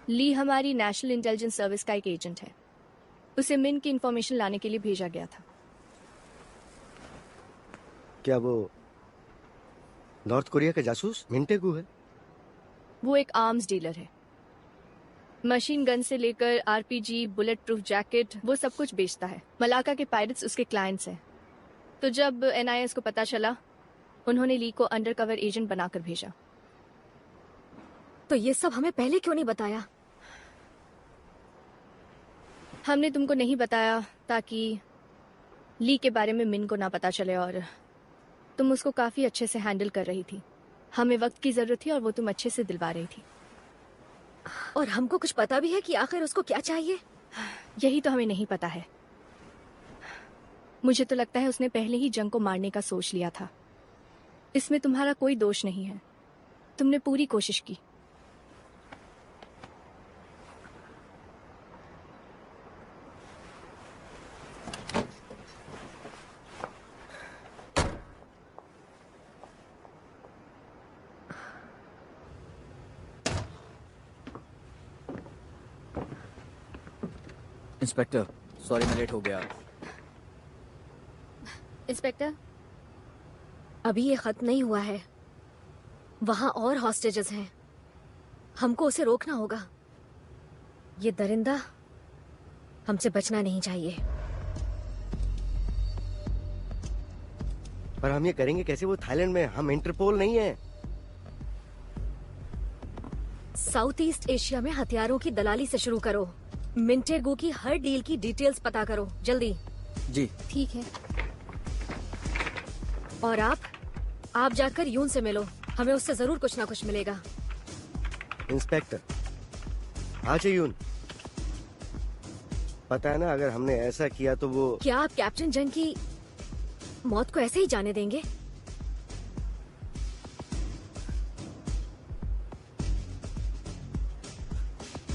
ली हमारी नेशनल इंटेलिजेंस सर्विस का एक एजेंट है। उसे मिन की इंफॉर्मेशन लाने के लिए भेजा गया था। क्या वो नॉर्थ कोरिया का जासूस मिन टेगू है? वो एक आर्म्स डीलर है। मशीन गन से लेकर आरपीजी, बुलेट प्रूफ जैकेट, वो सब कुछ बेचता है। मलाका के पायरेट्स उसके क्लाइंट्स हैं। तो जब एनआईएस को पता चला, उन्होंने ली को अंडरकवर एजेंट बनाकर भेजा। तो ये सब हमें पहले क्यों नहीं बताया? हमने तुमको नहीं बताया ताकि ली के बारे में मिन को ना पता चले, और तुम उसको काफी अच्छे से हैंडल कर रही थी। हमें वक्त की जरूरत थी और वो तुम अच्छे से दिलवा रही थी। और हमको कुछ पता भी है कि आखिर उसको क्या चाहिए? यही तो हमें नहीं पता है। मुझे तो लगता है उसने पहले ही जंग को मारने का सोच लिया था। इसमें तुम्हारा कोई दोष नहीं है। तुमने पूरी कोशिश की। इंस्पेक्टर, सॉरी मैं लेट हो गया। इंस्पेक्टर, अभी ये खत्म नहीं हुआ है। वहां और हॉस्टेजेस हैं। हमको उसे रोकना होगा। ये दरिंदा हमसे बचना नहीं चाहिए। पर हम ये करेंगे कैसे? वो थाईलैंड में, हम इंटरपोल नहीं है। साउथ ईस्ट एशिया में हथियारों की दलाली से शुरू करो। मिंटेगो की हर डील की डिटेल्स पता करो, जल्दी। जी ठीक है। और आप जाकर यून से मिलो। हमें उससे जरूर कुछ ना कुछ मिलेगा। इंस्पेक्टर, आज यून, पता है ना, अगर हमने ऐसा किया तो वो... क्या आप कैप्टन जंग की मौत को ऐसे ही जाने देंगे?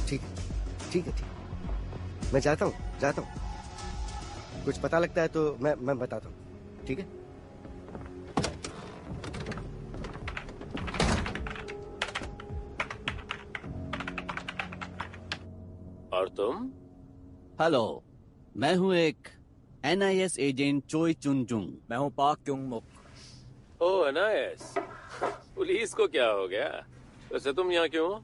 ठीक है। मैं जाता हूँ। कुछ पता लगता है तो मैं बताता हूँ, ठीक है? और तुम? हेलो, मैं हूँ एक NIS एजेंट चोई चुनजुंग। मैं हूँ पाक क्योंग मुक। ओह NIS, पुलिस को क्या हो गया? वैसे तुम यहाँ क्यों हो?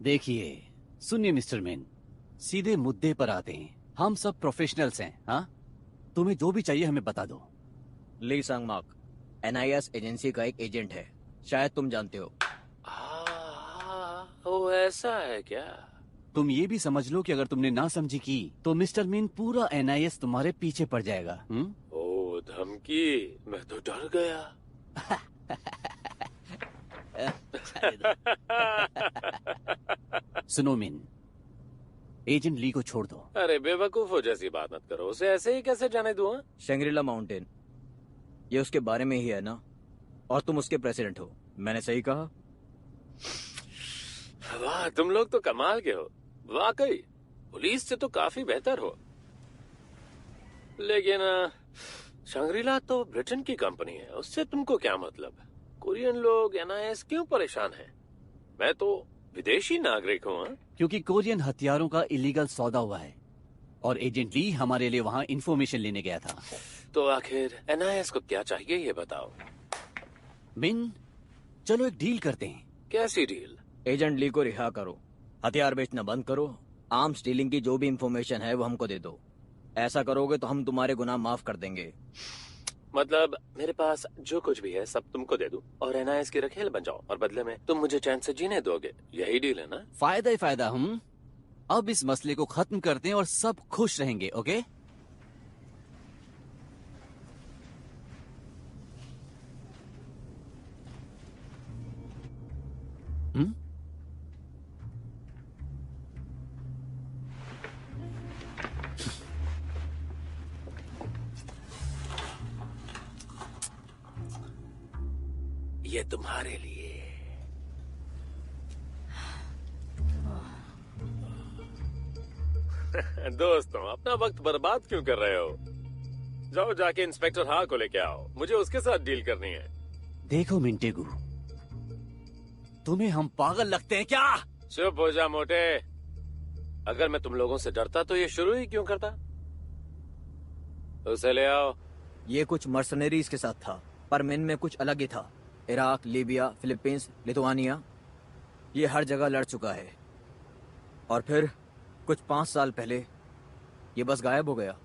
देखिए, सुनिए मिस्टर मिन, सीधे मुद्दे पर आते हैं। हम सब प्रोफेशनल्स हैं। हाँ, तुम्हें जो भी चाहिए हमें बता दो। ली सांग माक NIS एजेंसी का एक एजेंट है, शायद तुम जानते हो। ओ ऐसा है क्या? तुम ये भी समझ लो कि अगर तुमने ना समझी की तो मिस्टर मिन पूरा NIS तुम्हारे पीछे पड़ जाएगा। ओ धमकी, मैं तो डर गया। सुनो मिन, एजेंट ली को छोड़ दो। अरे बेवकूफो जैसी बात मत करो। उसे ऐसे ही कैसे जाने दूं? शंग्रीला माउंटेन, ये उसके बारे में ही है ना? और तुम उसके प्रेसिडेंट हो, मैंने सही कहा? वाह, तुम लोग तो कमाल के हो। वाकई पुलिस से तो काफी बेहतर हो। लेकिन शंग्रीला तो ब्रिटेन की कंपनी है, उससे तुमको क्या मतलब? कोरियन लोग NIS क्यों परेशान हैं? मैं तो विदेशी नागरिक हूँ। क्योंकि कोरियन हथियारों का इलीगल सौदा हुआ है और एजेंट ली हमारे लिए वहाँ इंफॉर्मेशन लेने गया था। तो आखिर NIS को क्या चाहिए ये बताओ। मिन, चलो एक डील करते हैं। कैसी डील? एजेंट ली को रिहा करो, हथियार बेचना बंद करो, आर्म्स डीलिंग की जो भी इंफॉर्मेशन है वो हमको दे दो। ऐसा करोगे तो हम तुम्हारे गुनाह माफ कर देंगे। मतलब मेरे पास जो कुछ भी है सब तुमको दे दूं और NIS की रखेल बन जाओ और बदले में तुम मुझे चैन से जीने दोगे। यही डील है ना? फायदा ही फायदा। हम अब इस मसले को खत्म करते हैं और सब खुश रहेंगे। ओके? ये तुम्हारे लिए। दोस्तों, अपना वक्त बर्बाद क्यों कर रहे हो? जाओ जाके इंस्पेक्टर हा को लेके आओ, मुझे उसके साथ डील करनी है। देखो मिंटेगू, तुम्हें हम पागल लगते हैं क्या? चुप हो जा मोटे। अगर मैं तुम लोगों से डरता तो ये शुरू ही क्यों करता? उसे ले आओ। ये कुछ मर्सनरीज के साथ था, पर मिन में कुछ अलग ही था। इराक, लीबिया, फिलीपींस, लिथुआनिया, ये हर जगह लड़ चुका है। और फिर कुछ 5 साल पहले ये बस गायब हो गया।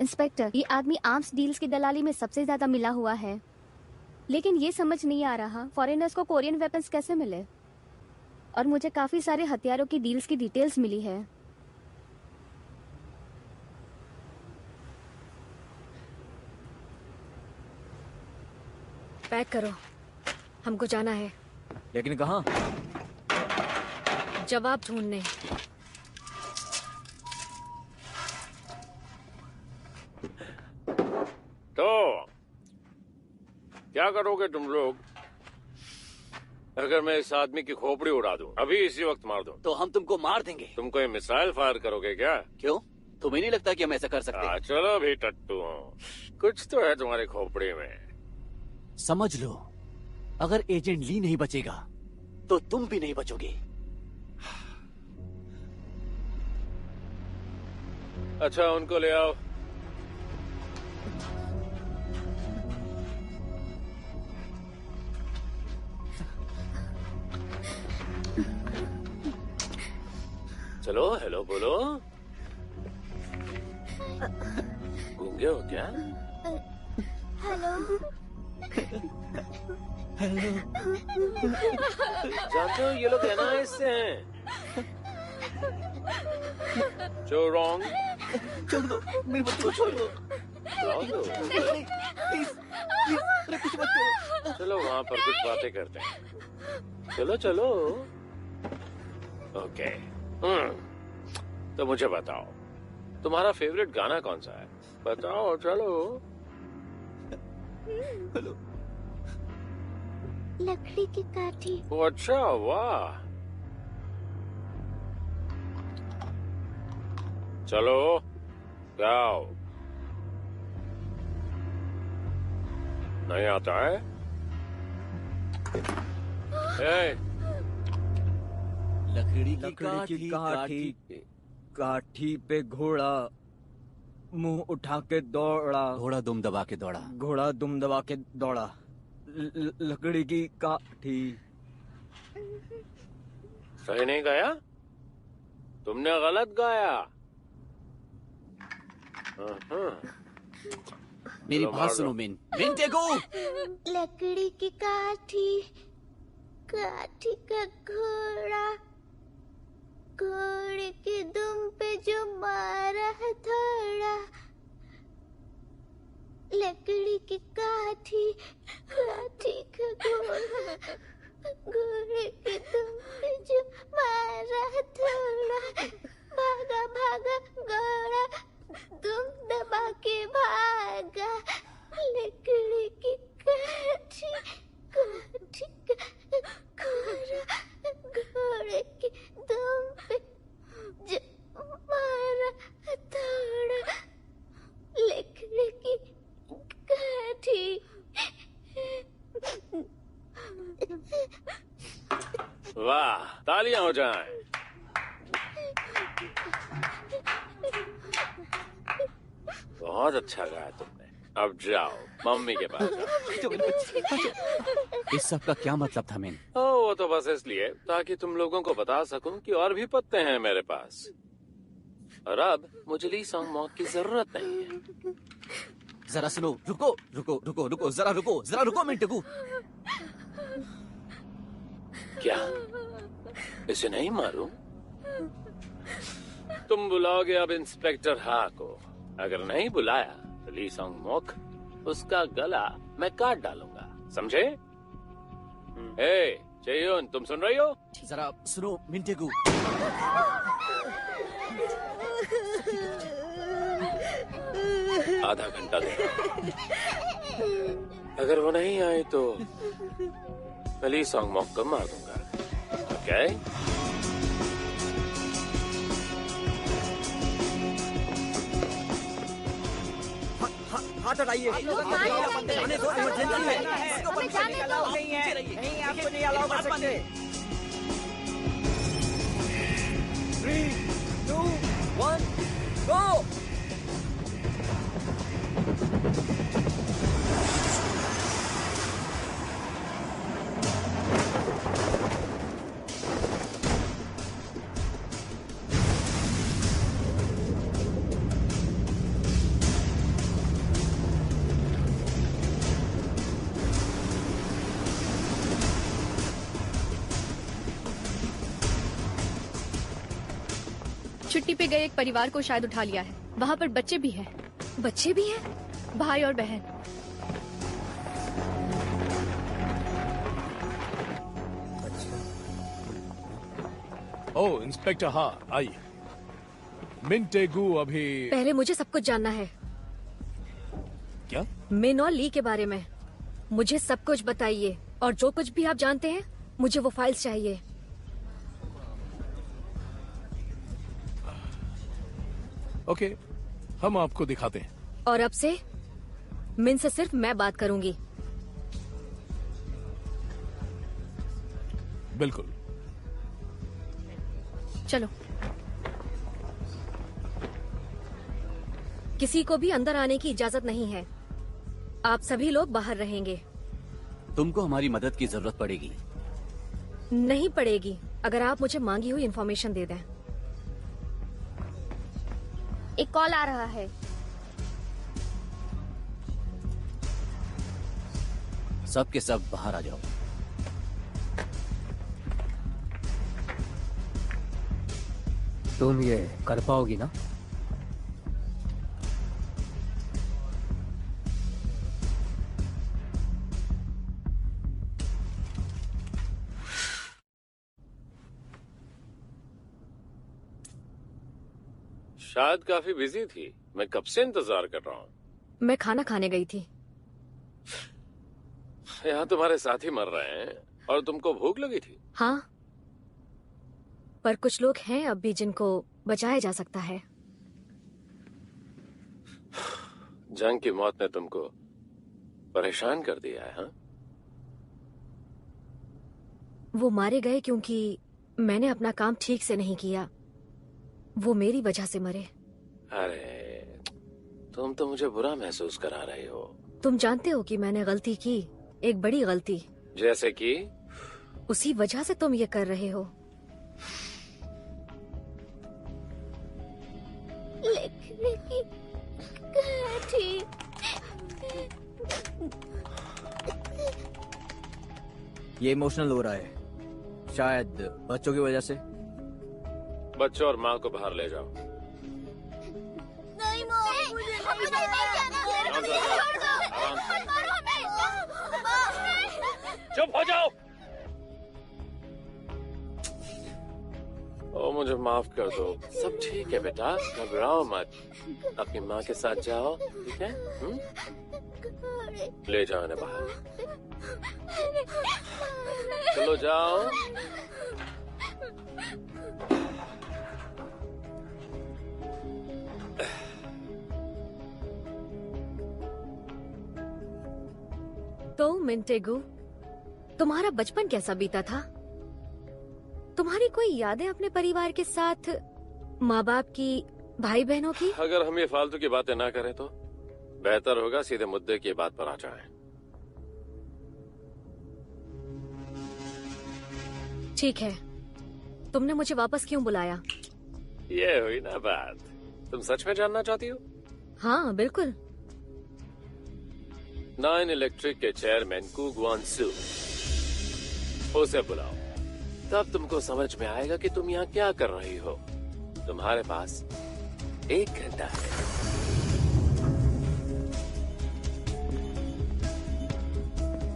इंस्पेक्टर, ये आदमी आर्म्स डील्स की दलाली में सबसे ज्यादा मिला हुआ है, लेकिन ये समझ नहीं आ रहा फॉरेनर्स को कोरियन वेपन्स कैसे मिले। और मुझे काफी सारे हथियारों की डील्स की डिटेल्स मिली है। पैक करो, हमको जाना है। लेकिन कहाँ? जवाब ढूंढने। तो क्या करोगे तुम लोग अगर मैं इस आदमी की खोपड़ी उड़ा दूं? अभी इसी वक्त मार दूं? तो हम तुमको मार देंगे। तुम कोई मिसाइल फायर करोगे क्या? क्यों? तुम्हें नहीं लगता कि हम ऐसा कर सकते? चलो भी टट्टू हो, कुछ तो है तुम्हारी खोपड़ी में। समझ लो, अगर एजेंट ली नहीं बचेगा तो तुम भी नहीं बचोगे। अच्छा उनको ले आओ। चलो हेलो बोलो। गूंगे हो क्या? हेलो। हेलो। जानते हो ये लोग एनआईएस से हैं। जो रॉन्ग। छोड़ दो मेरे बच्चे को, छोड़ दो। प्लीज कुछ मत करो। चलो वहाँ पर कुछ बातें करते हैं। चलो चलो। ओके। तो मुझे बताओ तुम्हारा फेवरेट गाना कौन सा है? बताओ चलो। हेलो। लकड़ी की काठी। ओ अच्छा, वाह। चलो गाओ। नहीं आता है? लकड़ी की काठी पे घोड़ा मुंह उठा के दौड़ा। घोड़ा दुम दबा के दौड़ा। घोड़ा दुम दबा के दौड़ा। लकड़ी की काठी। सही नहीं गाया? तुमने गलत गाया। मेरी बात सुनो मिन। मिन टेगू। लकड़ी की काठी, काठी का घोड़ा, घोड़े के दुम पे जो मारा हथौड़ा। लकड़ी की काठी, काठी का घोड़ा, घोड़े के दुम पे जो मारा हथौड़ा। भागा भागा घोड़ा, दुम दबा के भागा। लकड़ी की काठी, काठी का घोड़ा, घोड़े के दुम पे जो मारा हथौड़ा। लकड़ी की काठी। वाह, तालियां हो जाएं। बहुत अच्छा गाया तुमने। अब जाओ मम्मी के पास जाओ। इस सब का क्या मतलब था मिन? वो तो बस इसलिए ताकि तुम लोगों को बता सकूं कि और भी पत्ते हैं मेरे पास। और अब मुझे ली सॉन्ग मॉक की जरूरत नहीं है। जरा सुनो। रुको रुको रुको रुको, जरा रुको मिन टेगू। क्या इसे नहीं मारूं? तुम बुलाओगे अब इंस्पेक्टर हा को। अगर नहीं बुलाया तो ली सॉन्ग मॉक उसका गला मैं काट डालूंगा, समझे? चेयोन, तुम सुन रही हो? जरा सुनो मिन टेगू। आधा घंटा दे। अगर वो नहीं आए तो मैं ली सॉन्ग मॉक को मार दूंगा। ओके? हाथ हटाइए। जाने दो, इमरजेंसी है। हमें जाने दो। नहीं, आपको नहीं अलाउ कर सकते। 3, 2, 1, गो। छुट्टी पे गए एक परिवार को शायद उठा लिया है। वहाँ पर बच्चे भी हैं। बच्चे भी हैं? भाई और बहन। ओह इंस्पेक्टर, हाँ आइए। मिन टेगू अभी। पहले मुझे सब कुछ जानना है। क्या? मिन और ली के बारे में मुझे सब कुछ बताइए, और जो कुछ भी आप जानते हैं मुझे वो फाइल्स चाहिए। ओके, हम आपको दिखाते हैं। और अब से मिन से सिर्फ मैं बात करूंगी। बिल्कुल। चलो। किसी को भी अंदर आने की इजाजत नहीं है। आप सभी लोग बाहर रहेंगे। तुमको हमारी मदद की जरूरत पड़ेगी। नहीं पड़ेगी अगर आप मुझे मांगी हुई इन्फॉर्मेशन दे दें। एक कॉल आ रहा है। सब के सब बाहर आ जाओ। तुम ये कर पाओगी ना? शायद काफी बिजी थी। मैं कब से इंतजार कर रहा हूँ। मैं खाना खाने गई थी। यहाँ तुम्हारे साथी मर रहे हैं और तुमको भूख लगी थी। हाँ, पर कुछ लोग हैं अब भी जिनको बचाया जा सकता है। जंग की मौत ने तुमको परेशान कर दिया है। हाँ? वो मारे गए क्योंकि मैंने अपना काम ठीक से नहीं किया। वो मेरी वजह से मरे। अरे तुम तो मुझे बुरा महसूस करा रही हो। तुम जानते हो कि मैंने गलती की, एक बड़ी गलती। जैसे कि? उसी वजह से तुम ये कर रहे हो। लिखने की थी। ये इमोशनल हो रहा है, शायद बच्चों की वजह से। बच्चों और माँ को बाहर ले जाओ। नहीं माँ, मुझे नहीं जाना। चुप हो जाओ। ओ मुझे माफ कर दो। सब ठीक है बेटा, घबराओ मत। अपनी माँ के साथ जाओ, ठीक है? ले जाओ इन्हें बाहर। चलो जाओ। तो मिंटेगु, तुम्हारा बचपन कैसा बीता था? तुम्हारी कोई यादें अपने परिवार के साथ, माँ बाप की, भाई बहनों की? अगर हम ये फालतू की बातें ना करें तो बेहतर होगा सीधे मुद्दे की बात पर आ जाएं। ठीक है, तुमने मुझे वापस क्यों बुलाया? ये हुई ना बात। तुम सच में जानना चाहती हो? हाँ बिल्कुल। 9 इलेक्ट्रिक के चेयरमैन कू ग्वानसू, उसे बुलाओ। तब तुमको समझ में आएगा कि तुम यहाँ क्या कर रही हो। तुम्हारे पास 1 घंटा है।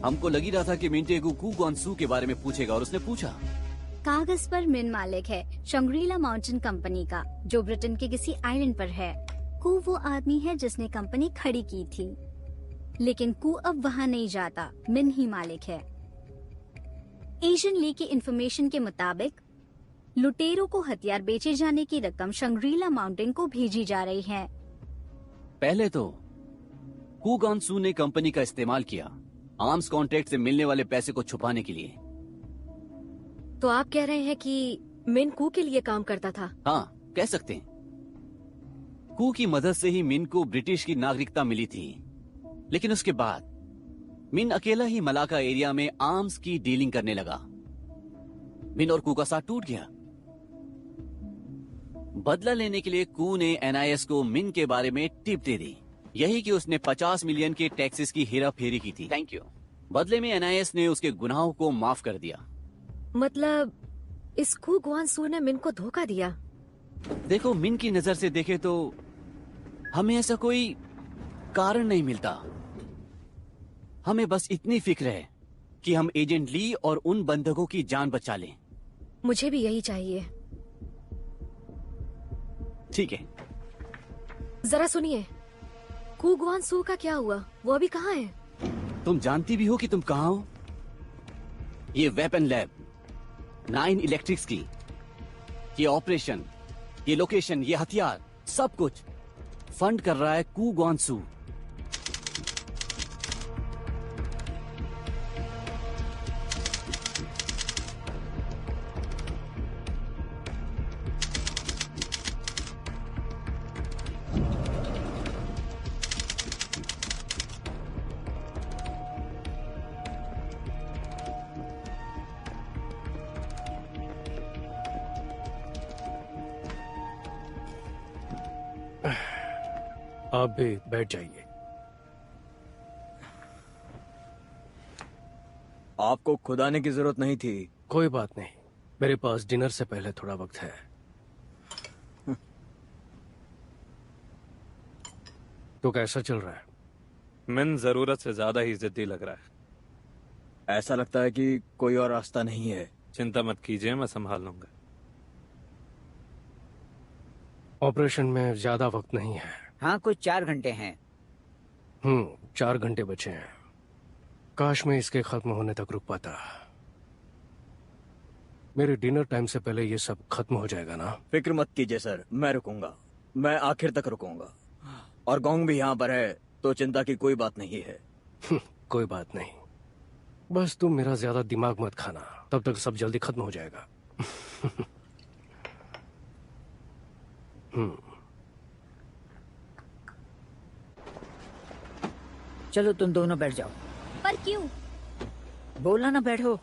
हमको लगी रहा था कि मिंटेगु कू ग्वानसू के बारे में पूछेगा और उसने पूछा। कागज पर मिन मालिक है शंग्रीला माउंटेन कंपनी का, जो ब्रिटेन के किसी आइलैंड पर है। कू वो आदमी है जिसने कंपनी खड़ी की थी, लेकिन कू अब वहाँ नहीं जाता। मिन ही मालिक है। एशियन ली की इंफॉर्मेशन के मुताबिक लुटेरों को हथियार बेचे जाने की रकम शंग्रीला माउंटेन को भेजी जा रही है। पहले तो कू ग्वानसू ने कंपनी का इस्तेमाल किया आर्म्स कॉन्ट्रैक्ट से मिलने वाले पैसे को छुपाने के लिए। तो आप कह रहे हैं कि मिन कू के लिए काम करता था? हाँ, कह सकते हैं। कू की मदद से ही मिन को ब्रिटिश की नागरिकता मिली थी, लेकिन उसके बाद मिन अकेला ही मलाका एरिया में आर्म्स की डीलिंग करने लगा। मिन और कू का साथ टूट गया। बदला लेने के लिए कू ने NIS को मिन के बारे में टिप दे दी, यही कि उसने 50 मिलियन के टैक्सेस की हेरा फेरी की थी। Thank you. बदले में NIS ने उसके गुनाहों को माफ कर दिया। मतलब इस कू ग्वानसू ने मिन को धोखा दिया? देखो, मिन की नजर से देखे तो हमें ऐसा कोई कारण नहीं मिलता। हमें बस इतनी फिक्र है कि हम एजेंट ली और उन बंधकों की जान बचा लें। मुझे भी यही चाहिए। ठीक है, जरा सुनिए, कू ग्वानसू का क्या हुआ? वो अभी कहाँ है? तुम जानती भी हो कि तुम कहाँ हो। ये वेपन लैब, 9 इलेक्ट्रिक्स की, ये ऑपरेशन, ये लोकेशन, ये हथियार, सब कुछ फंड कर रहा है कू ग्वानसू। आप भी बैठ जाइए। आपको खुद आने की जरूरत नहीं थी। कोई बात नहीं, मेरे पास डिनर से पहले थोड़ा वक्त है। तो कैसा चल रहा है? मिन जरूरत से ज्यादा ही जिद्दी लग रहा है। ऐसा लगता है कि कोई और रास्ता नहीं है। चिंता मत कीजिए, मैं संभाल लूंगा। ऑपरेशन में ज्यादा वक्त नहीं है। हाँ, कुछ 4 घंटे हैं। 4 घंटे बचे हैं। काश मैं इसके खत्म होने तक रुक पाता। मेरे डिनर टाइम से पहले ये सब खत्म हो जाएगा ना? फिक्र मत कीजिए सर, मैं रुकूंगा। मैं आखिर तक रुकूंगा। और गोंग भी यहाँ पर है, तो चिंता की कोई बात नहीं है। कोई बात नहीं, बस तुम मेरा ज्यादा दिमाग मत खाना, तब तक सब जल्दी खत्म हो जाएगा। चलो तुम दोनों बैठ जाओ। पर क्यों? बोला ना बैठो।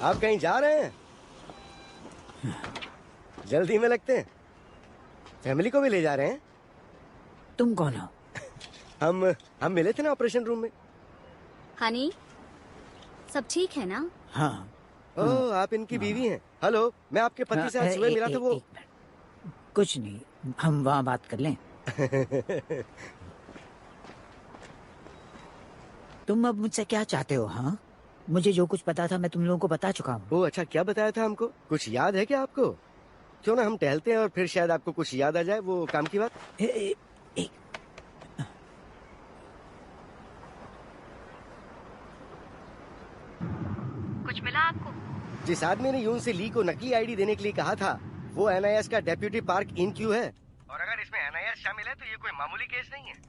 आप कहीं जा रहे हैं? जल्दी में लगते हैं। फैमिली को भी ले जा रहे हैं? तुम कौन हो? हम मिले थे ना ऑपरेशन रूम में। हनी, सब ठीक है ना? हाँ। ओह, आप इनकी बीवी हैं। हेलो, मैं आपके पति से आज सुबह मिला था। वो कुछ नहीं, हम वहाँ बात कर लें। तुम अब मुझसे क्या चाहते हो? हाँ, मुझे जो कुछ पता था मैं तुम लोगों को बता चुका हूँ। ओह अच्छा, क्या बताया था हमको? कुछ याद है क्या आपको? क्यों ना हम टहलते हैं और फिर शायद आपको कुछ याद आ जाए वो काम की बात। कुछ मिला आपको? जिस आदमी ने यून से ली को नकली आईडी देने के लिए कहा था, वो NIS का डेप्यूटी पार्क इन क्यू है। और अगर इसमें NIS शामिल है तो ये कोई मामूली केस नहीं है।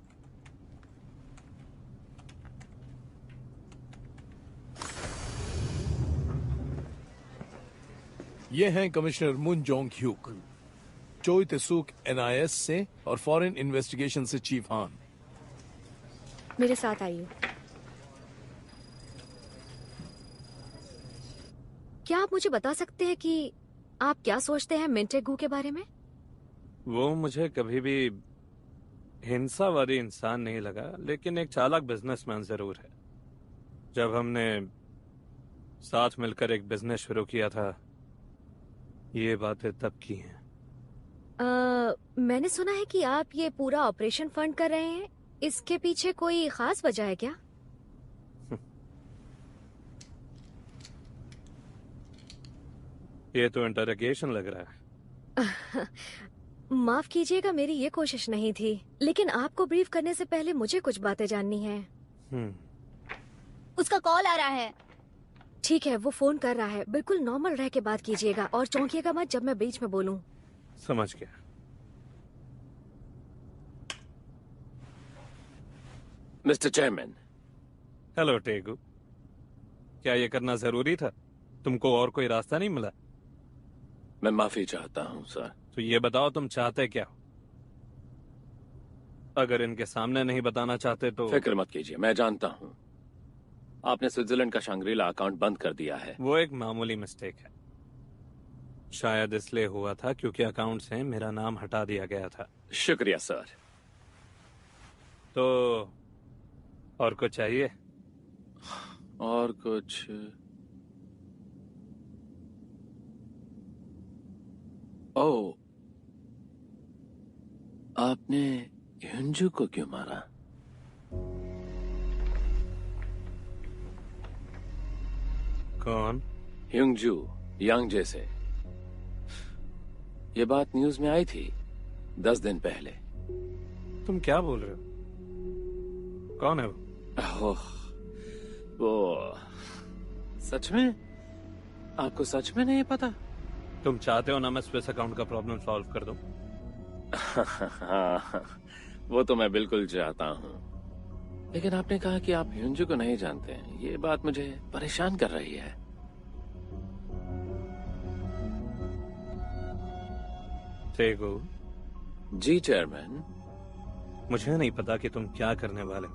ये हैं कमिश्नर मुन जोंग ह्यूक, चोई तेसुक NIS से और फॉरेन इन्वेस्टिगेशन से चीफ हान। मेरे साथ आइए। क्या आप मुझे बता सकते हैं कि आप क्या सोचते हैं मिंटेगू के बारे में? वो मुझे कभी भी हिंसावादी इंसान नहीं लगा, लेकिन एक चालाक बिजनेसमैन जरूर है। जब हमने साथ मिलकर एक बिजनेस शुरू किया था, ये बातें तब की हैं। मैंने सुना है कि आप ये पूरा ऑपरेशन फंड कर रहे हैं। इसके पीछे कोई खास वजह है क्या? ये तो इंटरोगेशन लग रहा है। माफ कीजिएगा, मेरी ये कोशिश नहीं थी, लेकिन आपको ब्रीफ करने से पहले मुझे कुछ बातें जाननी है। उसका कॉल आ रहा है। ठीक है, वो फोन कर रहा है। बिल्कुल नॉर्मल रह के बात कीजिएगा और चौंकिएगा मत जब मैं बीच में बोलूं। समझ गया। Mister chairman. हेलो टेगू, क्या ये करना जरूरी था? तुमको और कोई रास्ता नहीं मिला? मैं माफी चाहता हूँ सर। तो ये बताओ तुम चाहते क्या हो? अगर इनके सामने नहीं बताना चाहते तो फिक्र मत कीजिए, मैं जानता हूँ। आपने स्विट्जरलैंड का शांग्रीला अकाउंट बंद कर दिया है। वो एक मामूली मिस्टेक है। शायद इसलिए हुआ था क्योंकि अकाउंट से मेरा नाम हटा दिया गया था। शुक्रिया सर। तो और कुछ चाहिए? और कुछ ओह, आपने ह्युंजू को क्यों मारा? कौन? ह्युंजू, यांगजे से। ये बात न्यूज में आई थी 10 दिन पहले। तुम क्या बोल रहे हो? कौन है वो? वो सच में? आपको सच में नहीं पता? तुम चाहते हो ना मैं स्विस अकाउंट का प्रॉब्लम सॉल्व कर दूं? वो तो मैं बिल्कुल चाहता हूँ, लेकिन आपने कहा कि आप ह्युंजू को नहीं जानते हैं। ये बात मुझे परेशान कर रही है। टेगू। जी चेयरमैन। मुझे नहीं पता कि तुम क्या करने वाले हो,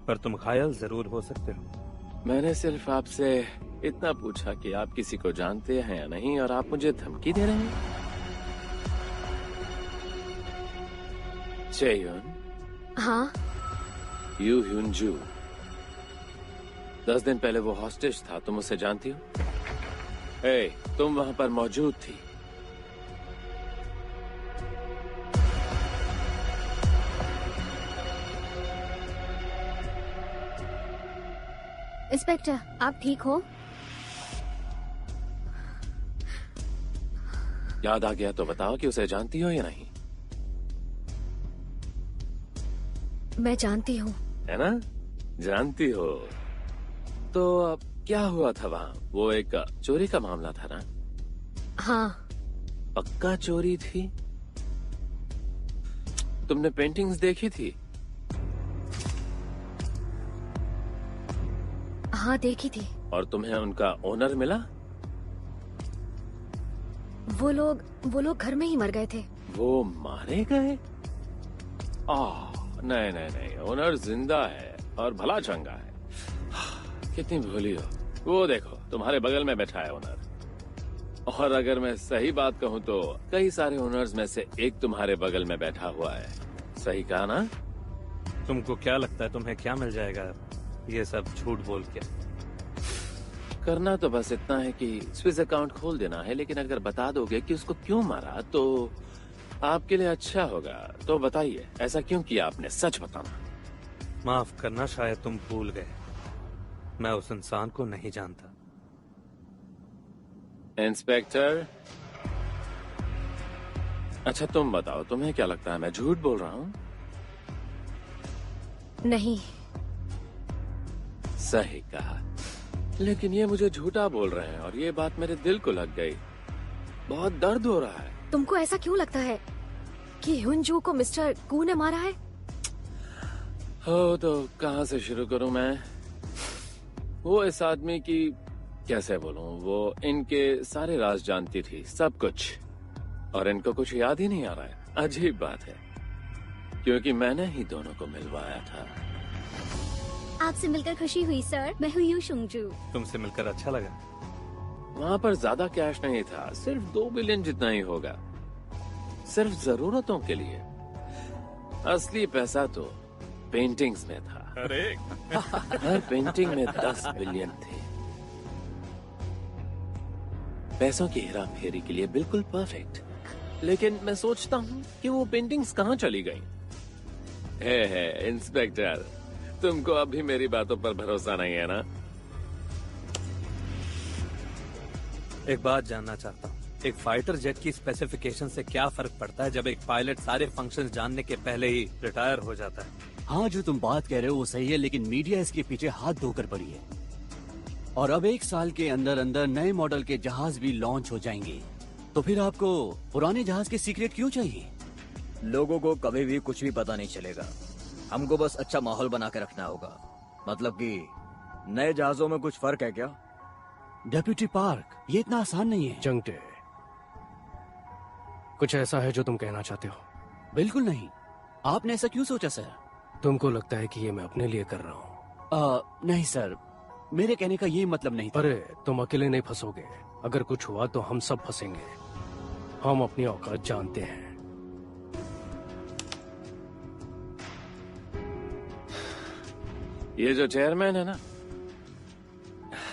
पर तुम घायल जरूर हो सकते हो। मैंने सिर्फ आपसे इतना पूछा कि आप किसी को जानते हैं या नहीं, और आप मुझे धमकी दे रहे हैं। चेयुन, हाँ, यू ह्यूनजू। 10 दिन पहले वो हॉस्टेज था, तुम उसे जानती हो? तुम वहां पर मौजूद थी। इंस्पेक्टर, आप ठीक हो? याद आ गया तो बताओ कि उसे जानती हो या नहीं। मैं जानती हूँ। है ना, जानती हो। तो अब क्या हुआ था वहाँ? वो एक चोरी का मामला था ना? हाँ। पक्का चोरी थी? तुमने पेंटिंग्स देखी थी? हाँ, देखी थी। और तुम्हें उनका ओनर मिला? वो लोग घर में ही मर गए थे। वो मारे गए? नहीं नहीं नहीं, ओनर जिंदा है और भला चंगा है। कितनी भोली हो। वो देखो, तुम्हारे बगल में बैठा है ओनर। और अगर मैं सही बात कहूँ तो कई सारे ओनर्स में से एक तुम्हारे बगल में बैठा हुआ है। सही कहा ना? तुमको क्या लगता है तुम्हें क्या मिल जाएगा ये सब झूठ बोल के? करना तो बस इतना है कि स्विस अकाउंट खोल देना है, लेकिन अगर बता दोगे कि उसको क्यों मारा तो आपके लिए अच्छा होगा। तो बताइए, ऐसा क्यों किया आपने? सच बताना। माफ करना, शायद तुम भूल गए, मैं उस इंसान को नहीं जानता। इंस्पेक्टर, अच्छा तुम बताओ, तुम्हें क्या लगता है मैं झूठ बोल रहा हूँ? नहीं। सही कहा, लेकिन ये मुझे झूठा बोल रहे हैं और ये बात मेरे दिल को लग गई। बहुत दर्द हो रहा है। तुमको ऐसा क्यों लगता है कि ह्यूनजू को मिस्टर कू ने मारा है? हो तो कहाँ से शुरू करूँ मैं? वो इस आदमी की कैसे बोलूं, वो इनके सारे राज जानती थी, सब कुछ, और इनको कुछ याद ही नहीं आ रहा है। अजीब बात है, क्योंकि मैंने ही दोनों को मिलवाया था। आपसे मिलकर खुशी हुई सर, मैं हूँ यू शुंगजू। तुमसे मिलकर अच्छा लगा। वहाँ पर ज्यादा कैश नहीं था, सिर्फ 2 बिलियन जितना ही होगा, सिर्फ जरूरतों के लिए। असली पैसा तो पेंटिंग्स में था। अरे हर पेंटिंग में 10 बिलियन थे। पैसों की हेरा फेरी के लिए बिल्कुल परफेक्ट। लेकिन मैं सोचता हूँ कि वो पेंटिंग्स कहाँ चली गई। है इंस्पेक्टर, तुमको अभी मेरी बातों पर भरोसा नहीं है ना? एक बात जानना चाहता हूँ, एक फाइटर जेट की स्पेसिफिकेशन से क्या फर्क पड़ता है जब एक पायलट सारे फंक्शंस जानने के पहले ही रिटायर हो जाता है? हाँ, जो तुम बात कह रहे हो वो सही है, लेकिन मीडिया इसके पीछे हाथ धोकर पड़ी है। और अब 1 साल के अंदर अंदर नए मॉडल के जहाज भी लॉन्च हो जाएंगे। तो फिर आपको पुराने जहाज के सीक्रेट क्यों चाहिए? लोगों को कभी भी कुछ भी पता नहीं चलेगा। हमको बस अच्छा माहौल बना के रखना होगा। मतलब कि नए जहाजों में कुछ फर्क है क्या? डेप्यूटी पार्क, ये इतना आसान नहीं है। जंगटे, कुछ ऐसा है जो तुम कहना चाहते हो? बिल्कुल नहीं। आपने ऐसा क्यों सोचा सर? तुमको लगता है कि ये मैं अपने लिए कर रहा हूँ? नहीं सर, मेरे कहने का ये मतलब नहीं था। अरे तुम अकेले नहीं फंसोगे, अगर कुछ हुआ तो हम सब फंसेंगे। हम अपनी औकात जानते हैं। ये जो चेयरमैन है ना,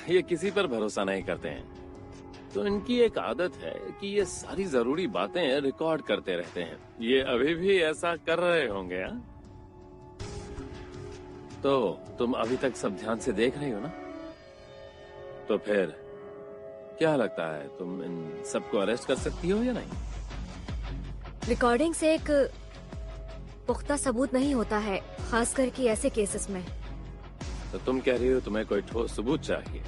ये किसी पर भरोसा नहीं करते हैं। तो इनकी एक आदत है कि ये सारी जरूरी बातें रिकॉर्ड करते रहते हैं। ये अभी भी ऐसा कर रहे होंगे। हा? तो तुम अभी तक सब ध्यान से देख रही हो ना? तो फिर क्या लगता है, तुम इन सबको अरेस्ट कर सकती हो या नहीं? रिकॉर्डिंग से एक पुख्ता सबूत नहीं होता है, खास करके ऐसे केसेस में। तो तुम कह रही हो तुम्हें कोई ठोस सबूत चाहिए?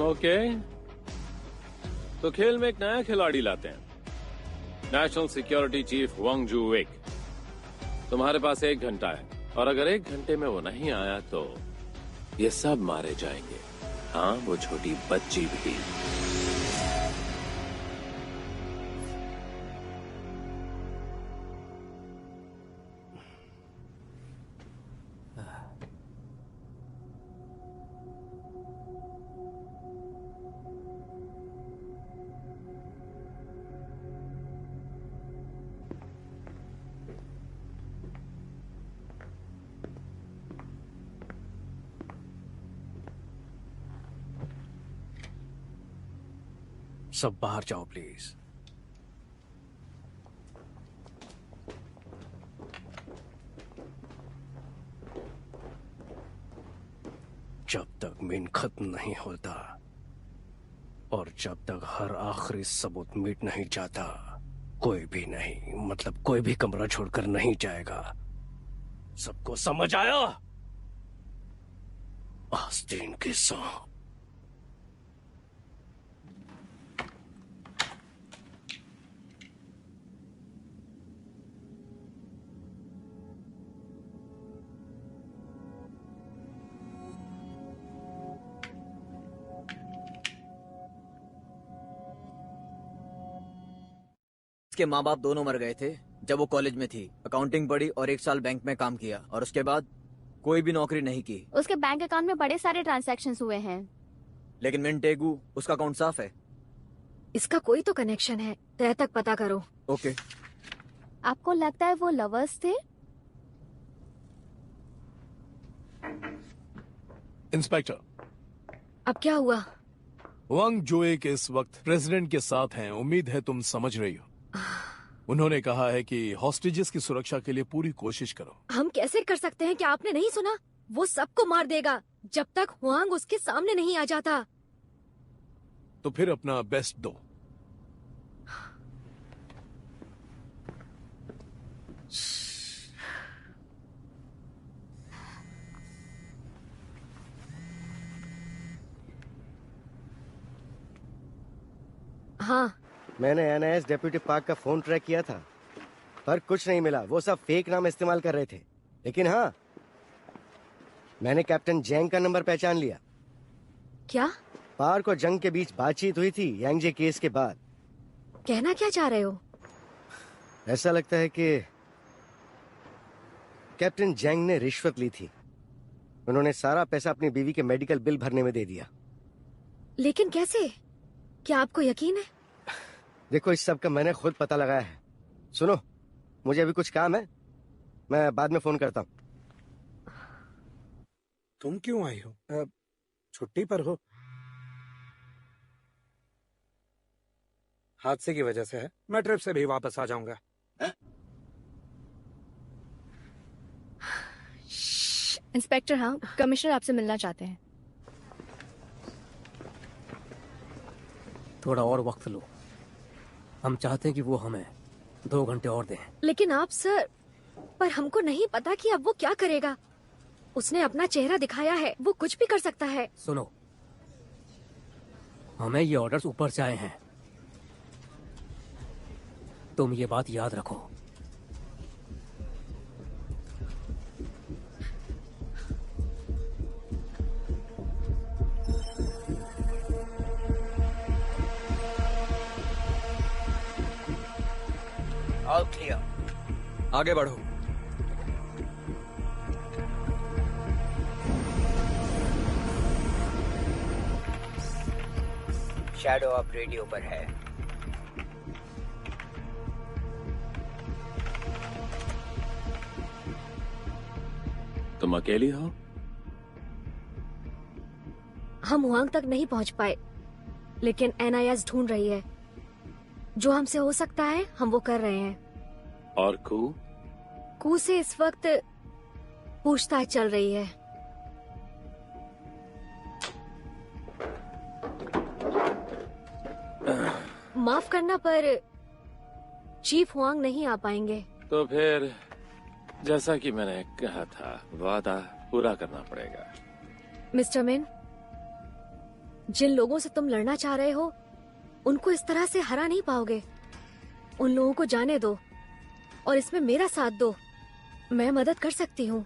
ओके, तो खेल में एक नया खिलाड़ी लाते हैं, नेशनल सिक्योरिटी चीफ वांग जू वेक। तुम्हारे पास 1 घंटा है, और अगर 1 घंटे में वो नहीं आया तो ये सब मारे जाएंगे। हाँ, वो छोटी बच्ची भी। सब बाहर जाओ प्लीज। जब तक मिन खत्म नहीं होता और जब तक हर आखिरी सबूत मिट नहीं जाता, कोई भी नहीं, मतलब कोई भी कमरा छोड़कर नहीं जाएगा। सबको समझ आया? आस्तीन की सांप। उसके माँ बाप दोनों मर गए थे जब वो कॉलेज में थी। अकाउंटिंग पढ़ी और 1 साल बैंक में काम किया और उसके बाद कोई भी नौकरी नहीं की। उसके बैंक अकाउंट में बड़े सारे ट्रांजैक्शंस हुए हैं। लेकिन मिन टेगू, उसका अकाउंट साफ है। इसका कोई तो कनेक्शन है, तय तक पता करो। ओके। आपको लगता है वो लवर्स थे? इंस्पेक्टर, अब क्या हुआ? वांग जोए के इस वक्त प्रेसिडेंट के साथ हैं, उम्मीद है तुम समझ रही हो। उन्होंने कहा है कि हॉस्टेजेस की सुरक्षा के लिए पूरी कोशिश करो। हम कैसे कर सकते हैं? क्या आपने नहीं सुना? वो सबको मार देगा जब तक हुआंग उसके सामने नहीं आ जाता। तो फिर अपना बेस्ट दो। हाँ, मैंने एनआईएस डेप्यूटी पार्क का फोन ट्रैक किया था, पर कुछ नहीं मिला। वो सब फेक नाम इस्तेमाल कर रहे थे। लेकिन हाँ, मैंने कैप्टन जैंग का नंबर पहचान लिया। क्या? पार्क और जंग के बीच बातचीत हुई थी यांगजे केस के बाद। कहना क्या चाह रहे हो? ऐसा लगता है कि कैप्टन जैंग ने रिश्वत ली थी। उन्होंने सारा पैसा अपनी बीवी के मेडिकल बिल भरने में दे दिया। लेकिन कैसे? क्या आपको यकीन है? देखो, इस सब का मैंने खुद पता लगाया है। सुनो, मुझे अभी कुछ काम है, मैं बाद में फोन करता हूँ। तुम क्यों आई हो? छुट्टी पर हो? हादसे की वजह से है। मैं ट्रिप से भी वापस आ जाऊंगा। इंस्पेक्टर, हाँ, कमिश्नर आपसे मिलना चाहते हैं। थोड़ा और वक्त लो, हम चाहते हैं कि वो हमें 2 घंटे और दें। लेकिन आप सर, पर हमको नहीं पता कि अब वो क्या करेगा। उसने अपना चेहरा दिखाया है, वो कुछ भी कर सकता है। सुनो, हमें ये ऑर्डर्स ऊपर से आए हैं, तुम ये बात याद रखो। All clear. आगे बढ़ो। शैडो अब रेडियो पर है। तुम अकेली हो? हम हुआंग तक नहीं पहुंच पाए, लेकिन एनआईएस ढूंढ रही है। जो हमसे हो सकता है हम वो कर रहे हैं। और कू से इस वक्त पूछताछ चल रही है। माफ करना, पर चीफ हुआंग नहीं आ पाएंगे। तो फिर जैसा कि मैंने कहा था, वादा पूरा करना पड़ेगा। मिस्टर मिन, जिन लोगों से तुम लड़ना चाह रहे हो उनको इस तरह से हरा नहीं पाओगे। उन लोगों को जाने दो और इसमें मेरा साथ दो। मैं मदद कर सकती हूँ।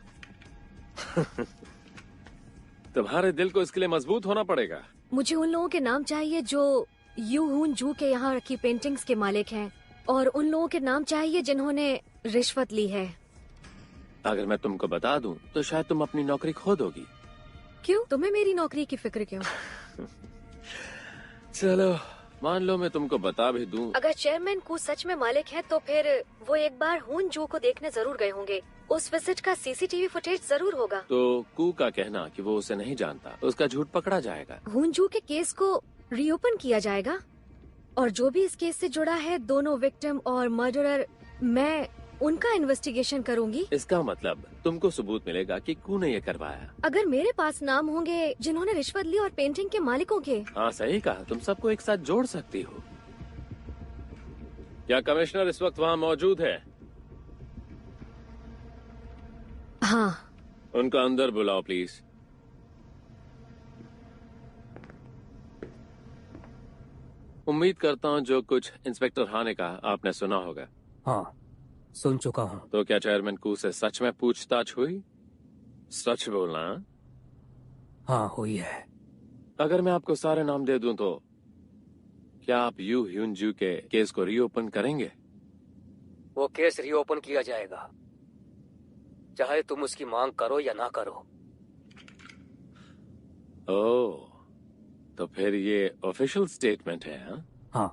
तुम्हारे दिल को इसके लिए मजबूत होना पड़ेगा। मुझे उन लोगों के नाम चाहिए जो यू हुन जू के यहाँ रखी पेंटिंग्स के मालिक हैं, और उन लोगों के नाम चाहिए जिन्होंने रिश्वत ली है। अगर मैं तुमको बता दूं तो शायद तुम अपनी नौकरी खो दोगी। क्यों? तुम्हें मेरी नौकरी की फिक्र क्यों? चलो मान लो मैं तुमको बता भी दूं। अगर चेयरमैन कू सच में मालिक है तो फिर वो एक बार हुन जू को देखने जरूर गए होंगे। उस विजिट का सीसीटीवी फुटेज जरूर होगा। तो कू का कहना कि वो उसे नहीं जानता, उसका झूठ पकड़ा जाएगा। हुन जू के केस को रीओपन किया जाएगा। और जो भी इस केस से जुड़ा है, दोनों विक्टिम और मर्डरर, मैं उनका इन्वेस्टिगेशन करूंगी। इसका मतलब तुमको सबूत मिलेगा कि कू ने ये करवाया। अगर मेरे पास नाम होंगे जिन्होंने रिश्वत ली और पेंटिंग के मालिकों के। हाँ सही कहा, तुम सबको एक साथ जोड़ सकती हो। क्या कमिश्नर इस वक्त वहाँ मौजूद है? हाँ। उनका अंदर बुलाओ प्लीज। उम्मीद करता हूँ जो कुछ इंस्पेक्टर हा ने कहा आपने सुना होगा। हाँ, सुन चुका हूँ। तो क्या चेयरमैन कू से सच में पूछताछ हुई? सच बोलना। हाँ हुई है। अगर मैं आपको सारे नाम दे दूं तो क्या आप यू ह्यूनजू के केस को रीओपन करेंगे? वो केस रीओपन किया जाएगा, चाहे तुम उसकी मांग करो या ना करो। ओह, तो फिर ये ऑफिशियल स्टेटमेंट है? हाँ,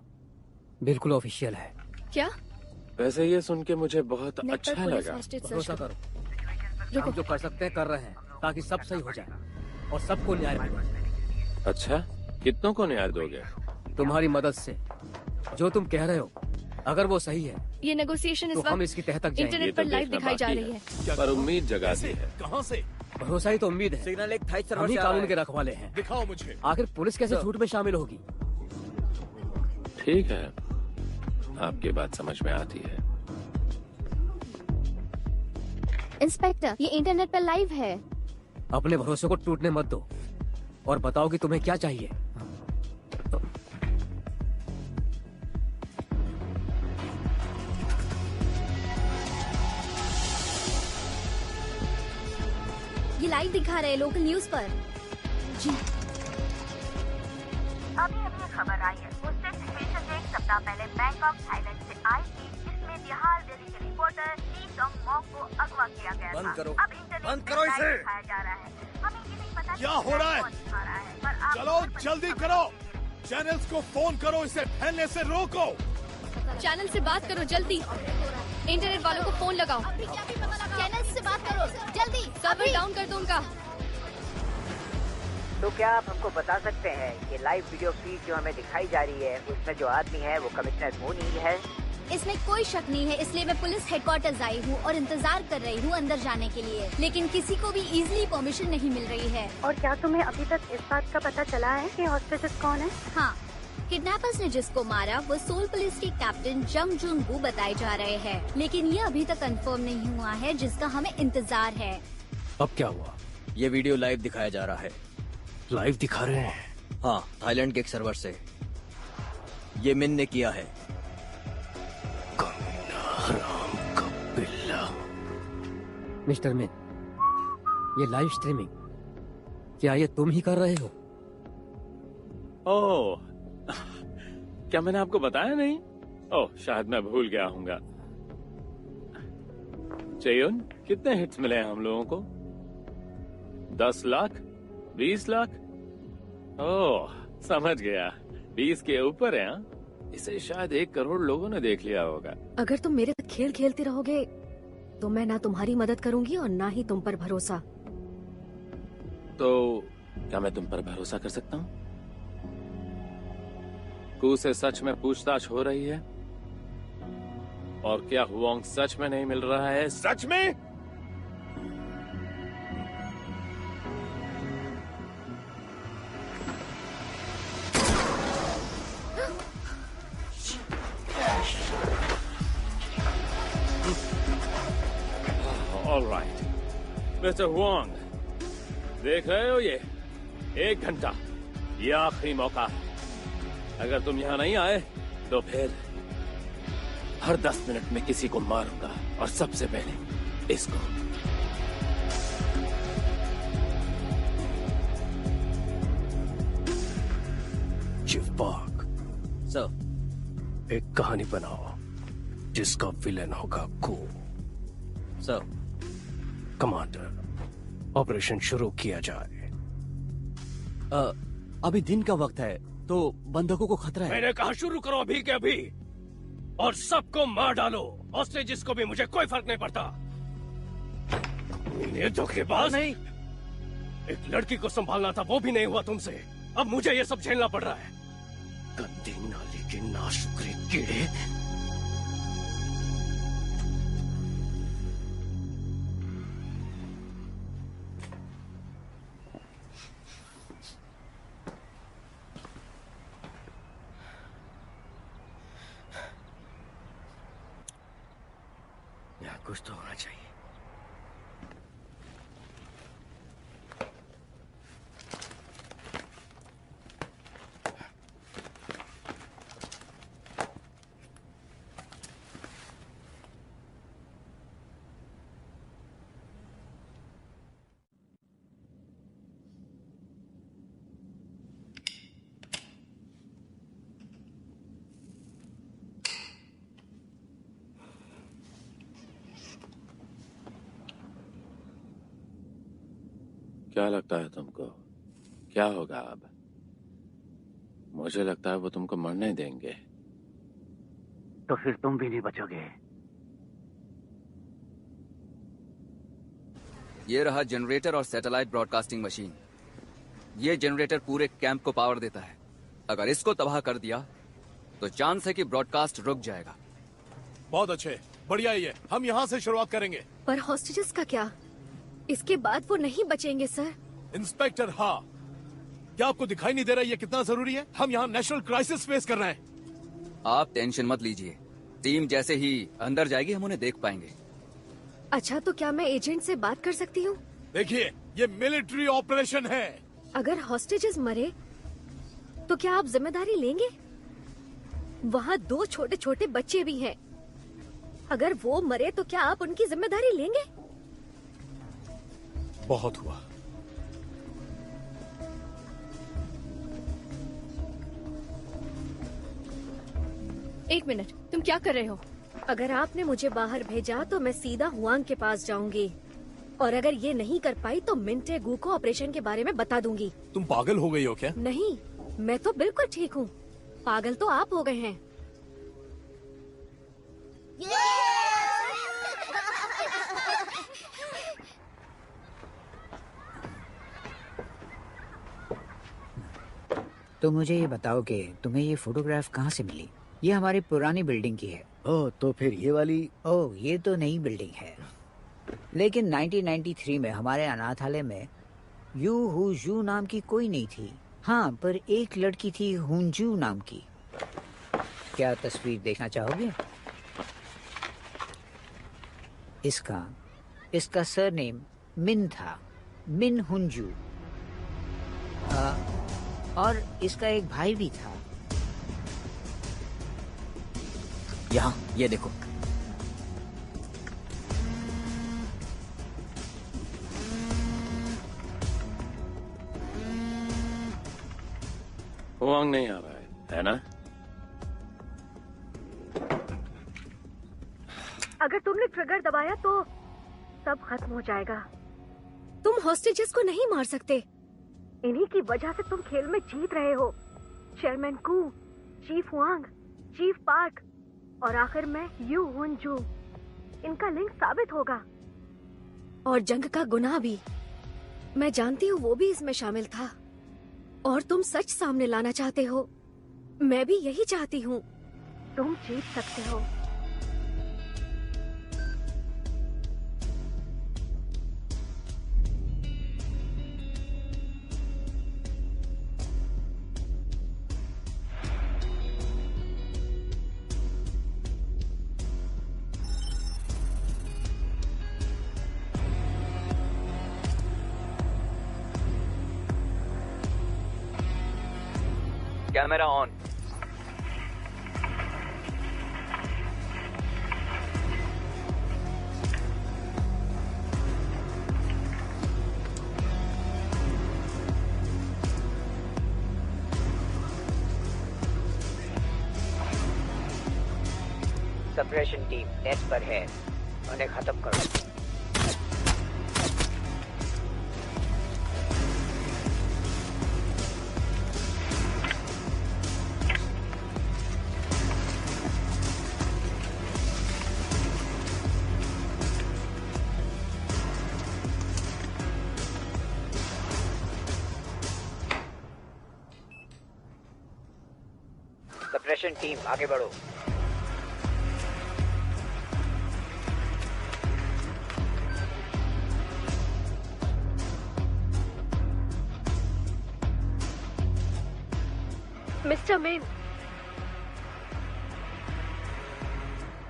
बिल्कुल ऑफिशियल है। क्या? वैसे ये सुन के मुझे बहुत अच्छा लगा। भरोसा करो, हम जो कर सकते हैं कर रहे हैं, ताकि सब सही हो जाए और सबको न्याय मिले। अच्छा, कितनों को न्याय दोगे? तुम्हारी मदद से। जो तुम कह रहे हो, अगर वो सही है, ये नेगोशिएशन इस तो वक्त हम इसकी तह तक जाएंगे। इंटरनेट पर लाइव दिखाई जा रही है। पर उम्मीद जगाती है। कहाँ से? भरोसा ही तो उम्मीद है। सिग्नल एक थाई सर्वर हम ही से आ रहा कानून है। के रखवाले हैं। दिखाओ मुझे। आखिर पुलिस कैसे झूठ में शामिल होगी? ठीक है, आपकी बात समझ में आती है। इंस्पेक्टर, ये इंटरनेट पर लाइव है। अपने भरोसे को टूटने मत दो और बताओ कि तुम्हें क्या चाहिए। ये लाइव दिखा रहे लोकल न्यूज पर। जी अभी अभी खबर आई है, उससे सिचुएशन जो एक सप्ताह पहले बैंकॉक थाईलैंड से आई थी, जिसमें बिहार दिल्ली के रिपोर्टर ली सॉन्ग मॉक को अगवा किया गया बंद था। करो। अब इंटरनेट बंद पर करो लाइव इसे। दिखाया जा रहा है। हमें ये नहीं पता क्या कि हो रहा है? कौन दिखा रहा है, पर आप चलो जल्दी करो, चैनल्स को फोन करो, इसे फैलने से रोको। चैनल से बात करो जल्दी। इंटरनेट वालों को फोन लगाओ। चैनल से बात करो जल्दी। सर्वर डाउन कर दो उनका। तो क्या आप हमको बता सकते हैं ये लाइव वीडियो फीड जो हमें दिखाई जा रही है, उसमें जो आदमी है वो कमिश्नर मून ही है? इसमें कोई शक नहीं है, इसलिए मैं पुलिस हेडक्वार्टर्स आई हूँ और इंतजार कर रही हूँ अंदर जाने के लिए, लेकिन किसी को भी इजीली परमिशन नहीं मिल रही है। और क्या तुम्हें अभी तक इस बात का पता चला है कि हॉस्टेजेस कौन है? हाँ, किडनैपर्स ने जिसको मारा वो सोल पुलिस के कैप्टन जंग जुन गू बताए जा रहे हैं, लेकिन ये अभी तक कंफर्म नहीं हुआ है, जिसका हमें इंतजार है। अब क्या हुआ? ये वीडियो लाइव दिखाया जा रहा है। लाइव दिखा रहे हैं? हाँ, थाईलैंड के एक सर्वर से। ये मिन ने किया है। हराम का बिल्ला। मिस्टर मिन, ये लाइव स्ट्रीमिंग क्या ये तुम ही कर रहे हो? ओह, क्या मैंने आपको बताया नहीं? ओह, शायद मैं भूल गया हूँगा। चेयुन, कितने हिट्स मिले हैं हम लोगों को? 10 लाख? 20 लाख? ओह, समझ गया, 20 के ऊपर है। हाँ? इसे शायद 1 करोड़ लोगों ने देख लिया होगा। अगर तुम मेरे साथ खेल खेलते रहोगे तो मैं ना तुम्हारी मदद करूंगी और ना ही तुम पर भरोसा। तो क्या मैं तुम पर भरोसा कर सकता हूँ? कू से सच में पूछताछ हो रही है? और क्या हुआंग सच में नहीं मिल रहा है? सच में? ऑल राइट, मिस्टर हुआंग, देख रहे हो ये 1 घंटा, ये आखिरी मौका है। अगर तुम यहाँ नहीं आए तो फिर हर 10 मिनट में किसी को मारूंगा, और सबसे पहले इसको। Chief park, sir. एक कहानी बनाओ जिसका विलेन होगा कू। सर। कमांडर, ऑपरेशन शुरू किया जाए। अभी दिन का वक्त है तो बंधकों को खतरा है। मैंने कहा शुरू करो अभी के अभी, और सबको मार डालो। हॉस्टेजेस को भी मुझे कोई फर्क नहीं पड़ता। इन्हें धोखेबाज। नहीं, एक लड़की को संभालना था, वो भी नहीं हुआ तुमसे। अब मुझे ये सब झेलना पड़ रहा है। गद्दी नाली के नाशुक्रे कीड़े। यहाँ कुछ तो होना चाहिए। क्या लगता है तुमको क्या होगा अब? मुझे लगता है वो तुमको मरने देंगे। तो फिर तुम भी नहीं बचोगे। ये रहा जनरेटर और सैटेलाइट ब्रॉडकास्टिंग मशीन। ये जनरेटर पूरे कैंप को पावर देता है। अगर इसको तबाह कर दिया तो चांस है कि ब्रॉडकास्ट रुक जाएगा। बहुत अच्छे, बढ़िया ही है। हम यहाँ से शुरुआत करेंगे। पर हॉस्टेजेस का क्या? इसके बाद वो नहीं बचेंगे सर। इंस्पेक्टर, हाँ, क्या आपको दिखाई नहीं दे रहा ये कितना जरूरी है? हम यहाँ नेशनल क्राइसिस फेस कर रहे हैं। आप टेंशन मत लीजिए, टीम जैसे ही अंदर जाएगी हम उन्हें देख पाएंगे। अच्छा, तो क्या मैं एजेंट से बात कर सकती हूँ? देखिए, ये मिलिट्री ऑपरेशन है। अगर हॉस्टेजेस मरे तो क्या आप जिम्मेदारी लेंगे? वहाँ 2 छोटे छोटे बच्चे भी हैं। अगर वो मरे तो क्या आप उनकी जिम्मेदारी लेंगे? बहुत हुआ। एक मिनट, तुम क्या कर रहे हो? अगर आपने मुझे बाहर भेजा तो मैं सीधा हुआंग के पास जाऊंगी, और अगर ये नहीं कर पाई तो मिंटे गू को ऑपरेशन के बारे में बता दूंगी। तुम पागल हो गई हो क्या? नहीं, मैं तो बिल्कुल ठीक हूँ। पागल तो आप हो गए हैं। तो मुझे ये बताओ कि तुम्हें ये फोटोग्राफ कहाँ से मिली? ये हमारी पुरानी बिल्डिंग की है। ओह, तो फिर ये वाली? ओह, ये तो नई बिल्डिंग है। लेकिन 1993 में हमारे अनाथालय में यू हुजू नाम की कोई नहीं थी। हाँ, पर एक लड़की थी हुंजू नाम की। क्या तस्वीर देखना चाहोगे? इसका सरनेम मिन था, मिन हुंजू। और इसका एक भाई भी था। यहाँ ये देखो। हुआंग नहीं आ रहा है ना? अगर तुमने ट्रिगर दबाया तो सब खत्म हो जाएगा। तुम हॉस्टेजेस को नहीं मार सकते। इन्हीं की वजह से तुम खेल में जीत रहे हो। चेयरमैन कू, चीफ हुआंग, चीफ पार्क और आखिर में यू हुंजू। इनका लिंक साबित होगा। और जंग का गुनाह भी। मैं जानती हूँ वो भी इसमें शामिल था। और तुम सच सामने लाना चाहते हो। मैं भी यही चाहती हूँ। तुम जीत सकते हो। Camera on. Suppression team net पर है, उन्हें खत्म करो। सप्रेशन टीम आगे बढ़ो। मिस्टर मेन,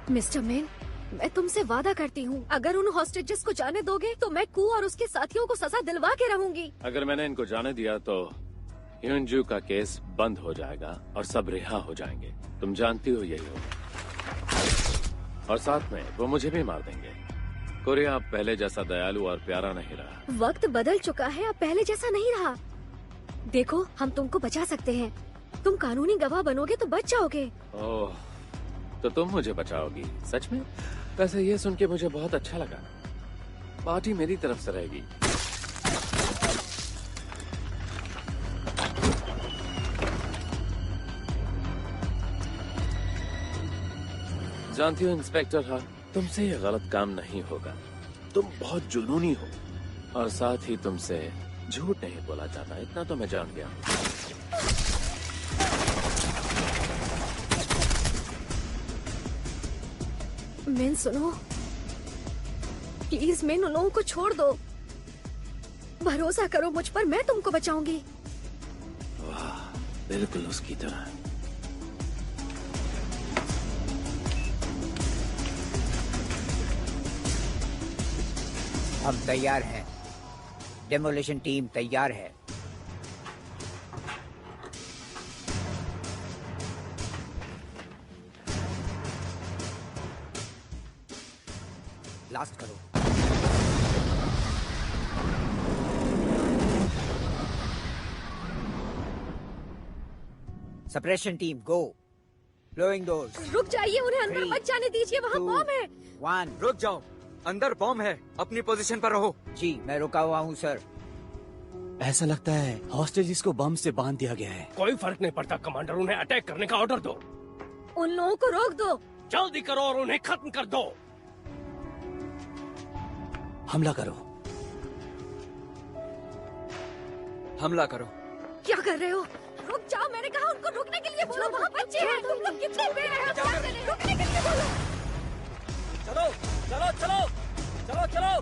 मिस्टर मेन, मैं तुमसे वादा करती हूँ, अगर उन हॉस्टेजेस को जाने दोगे तो मैं कू और उसके साथियों को सजा दिलवा के रहूंगी। अगर मैंने इनको जाने दिया तो ह्यूनजू का केस बंद हो जाएगा और सब रिहा हो जाएंगे। तुम जानती हो यही होगा। और साथ में वो मुझे भी मार देंगे। कोरिया अब पहले जैसा दयालु और प्यारा नहीं रहा। वक्त बदल चुका है, अब पहले जैसा नहीं रहा। देखो, हम तुमको बचा सकते हैं। तुम कानूनी गवाह बनोगे तो बच जाओगे। ओह, तो तुम मुझे बचाओगी? सच में? वैसे ये सुन के मुझे बहुत अच्छा लगा। पार्टी मेरी तरफ से रहेगी। जानती हो इंस्पेक्टर, हाँ, तुमसे ये गलत काम नहीं होगा। तुम बहुत जुनूनी हो और साथ ही तुमसे झूठ नहीं बोला जाता, इतना तो मैं जान गया हूँ। मेन सुनो, प्लीज मेन, उन लोगों को छोड़ दो। भरोसा करो मुझ पर, मैं तुमको बचाऊंगी। वाह, बिल्कुल उसकी तरह। हम तैयार हैं। डेमोलिशन टीम तैयार है। लास्ट करो। Suppression team go. Closing doors. रुक जाइए, उन्हें अंदर 3, मत जाने दीजिए, वहाँ 2, बॉम्ब है। 1। रुक जाओ, अंदर बॉम्ब है, अपनी पोजीशन पर रहो। जी, मैं रुका हुआ हूँ सर। ऐसा लगता है हॉस्टेजेस को बम से बांध दिया गया है। कोई फर्क नहीं पड़ता कमांडर, उन्हें अटैक करने का ऑर्डर दो। उन लोगों को रोक दो। जल्दी करो और उन्हें खत्म कर दो। हमला करो। हमला करो। क्या कर रहे हो? रुक जाओ, मैंने कहा उनको रुकने के लिए बोलो। वहाँ बच्चे हैं, तुम लोग कितने बेरहम हैं? रुकने के लिए बोलो। चलो चलो चलो चलो चलो।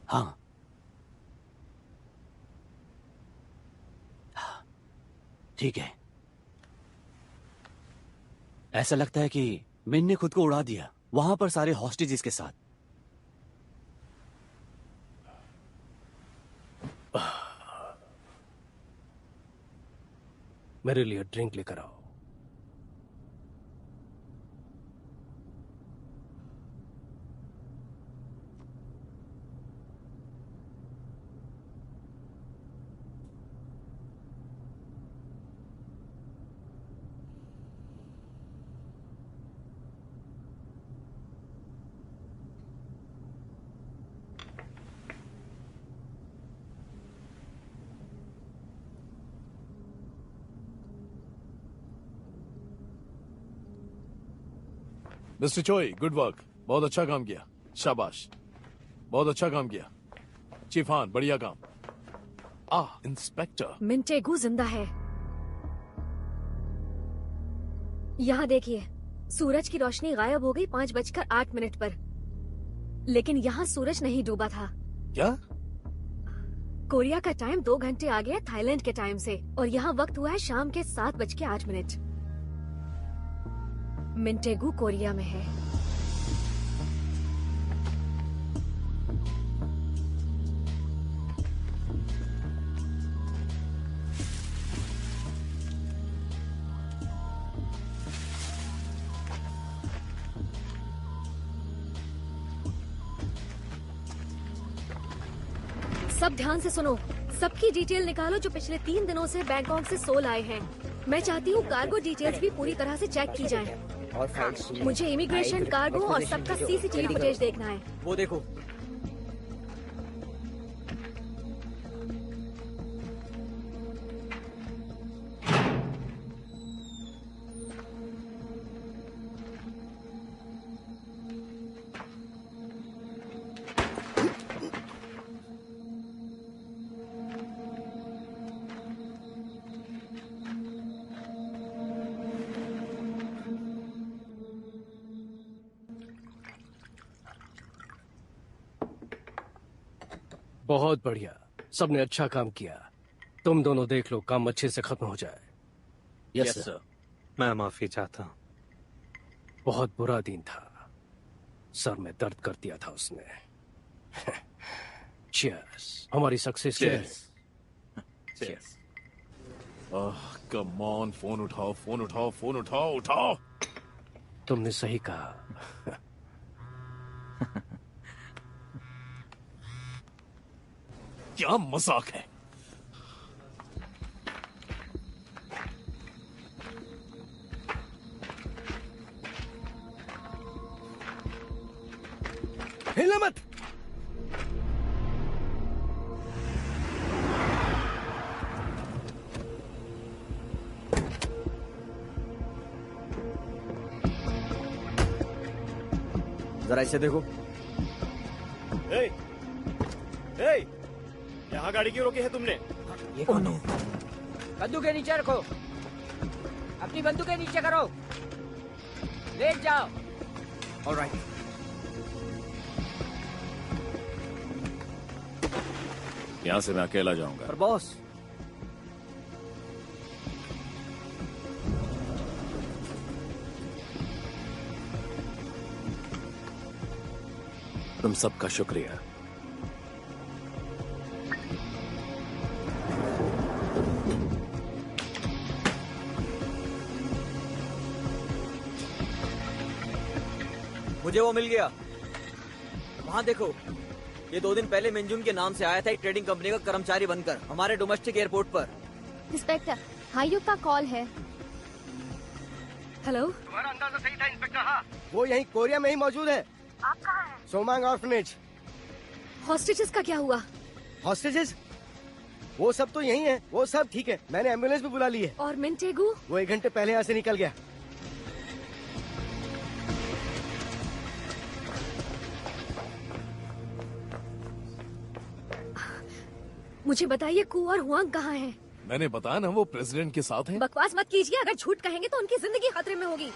हाँ, ठीक है। ऐसा लगता है कि मिन ने खुद को उड़ा दिया, वहां पर सारे हॉस्टेजेस के साथ। मेरे लिए ड्रिंक लेकर आओ। मिस्टर चोई, गुड वर्क। बहुत अच्छा काम किया, शाबाश। बहुत अच्छा काम किया। चीफ हान, बढ़िया काम। इंस्पेक्टर मिंटेगू जिंदा है। यहाँ देखिए, सूरज की रोशनी गायब हो गई 5:08 पर, लेकिन यहाँ सूरज नहीं डूबा था। क्या? कोरिया का टाइम 2 घंटे आगे है थाईलैंड के टाइम से, और यहाँ वक्त हुआ है शाम के 7:08। मिंटेगू कोरिया में है। सब ध्यान से सुनो। सबकी डिटेल निकालो जो पिछले 3 दिनों से बैंकॉक से सोल आए हैं। मैं चाहती हूँ कार्गो डिटेल्स भी पूरी तरह से चेक की जाए। और फाइल्स मुझे इमिग्रेशन, कार्गो और सबका सीसीटीवी फुटेज देखना है। वो देखो। बहुत बढ़िया, सबने अच्छा काम किया। तुम दोनों देख लो काम अच्छे से खत्म हो जाए। Yes sir. मैं माफी चाहता हूँ। बहुत बुरा दिन था, सर में दर्द कर दिया था उसने। चीयर्स हमारी सक्सेस के लिए। चीयर्स। कम ऑन, फोन उठाओ, फोन उठाओ, फोन उठाओ, उठाओ। तुमने सही कहा। क्या मजाक है। हिलना मत। जरा इसे देखो। यहाँ गाड़ी क्यों रोकी है तुमने? ये कौन है? बंदूकें नीचे रखो, अपनी बंदूकें नीचे करो, लेट जाओ। ऑलराइट। यहाँ से मैं अकेला जाऊंगा। पर बॉस, तुम सबका शुक्रिया। मुझे वो मिल गया। वहाँ देखो, ये 2 दिन पहले मिंजुन के नाम से आया था एक ट्रेडिंग कंपनी का कर्मचारी बनकर हमारे डोमेस्टिक एयरपोर्ट पर। इंस्पेक्टर, हाईयू का कॉल है। हेलो। तुम्हारा अंदाजा सही था इंस्पेक्टर। हाँ, वो यहीं कोरिया में ही मौजूद है। आप कहाँ हैं? सोमांग ऑर्फनेज। हॉस्टेजेस का क्या हुआ? हॉस्टेजेस? वो सब तो यही है, वो सब ठीक है। मैंने एम्बुलेंस भी बुला ली है। और मिंटेगू? वो 1 घंटे पहले यहाँ से निकल गया। मुझे बताइए कू और हुआंग कहाँ हैं? मैंने बताया ना, वो प्रेसिडेंट के साथ हैं। बकवास मत कीजिए, अगर झूठ कहेंगे तो उनकी जिंदगी खतरे में होगी।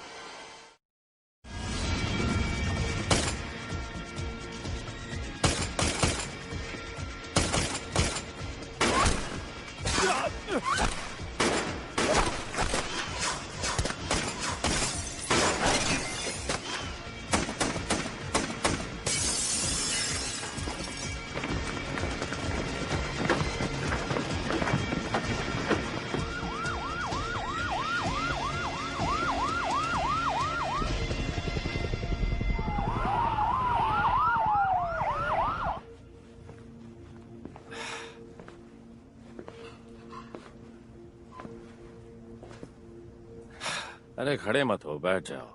अरे खड़े मत हो, बैठ जाओ,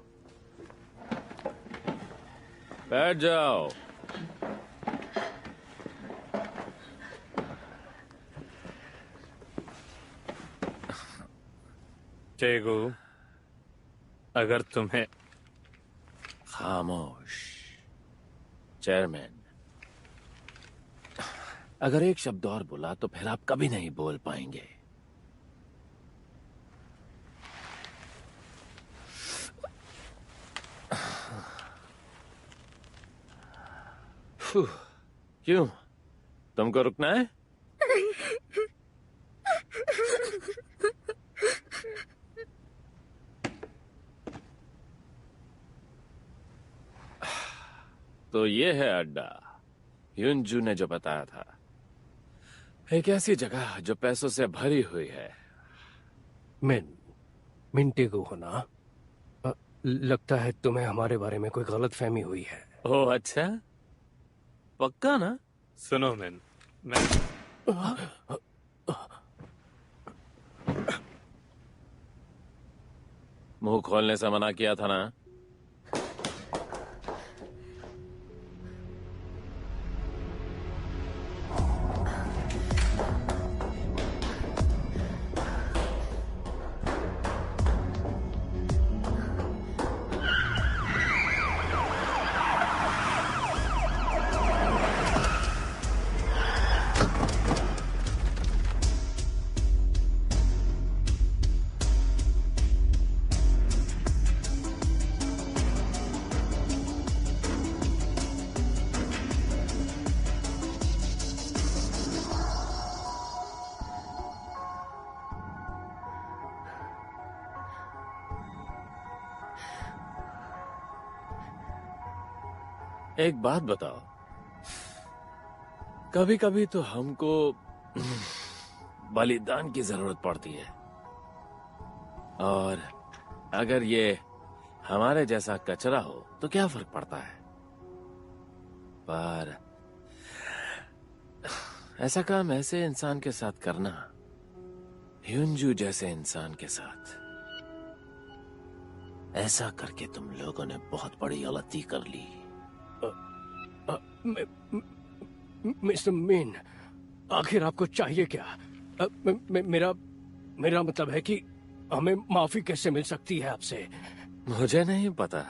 बैठ जाओ। टेगू, अगर तुम्हें खामोश चेयरमैन, अगर एक शब्द और बोला तो फिर आप कभी नहीं बोल पाएंगे। क्यों, तुमको रुकना है? तो ये है अड्डा, युनजू ने जो बताया था। एक ऐसी जगह जो पैसों से भरी हुई है। मिंटेगू हो ना? लगता है तुम्हें हमारे बारे में कोई गलतफहमी हुई है। ओह अच्छा, पक्का ना? सुनो मैं मुंह खोलने से मना किया था ना? एक बात बताओ, कभी कभी तो हमको बलिदान की जरूरत पड़ती है, और अगर ये हमारे जैसा कचरा हो तो क्या फर्क पड़ता है? पर ऐसा काम ऐसे इंसान के साथ करना, ह्युंजू जैसे इंसान के साथ, ऐसा करके तुम लोगों ने बहुत बड़ी गलती कर ली। मिस्टर मीन, आखिर आपको चाहिए क्या? मेरा मतलब है कि हमें माफी कैसे मिल सकती है आपसे? मुझे नहीं पता,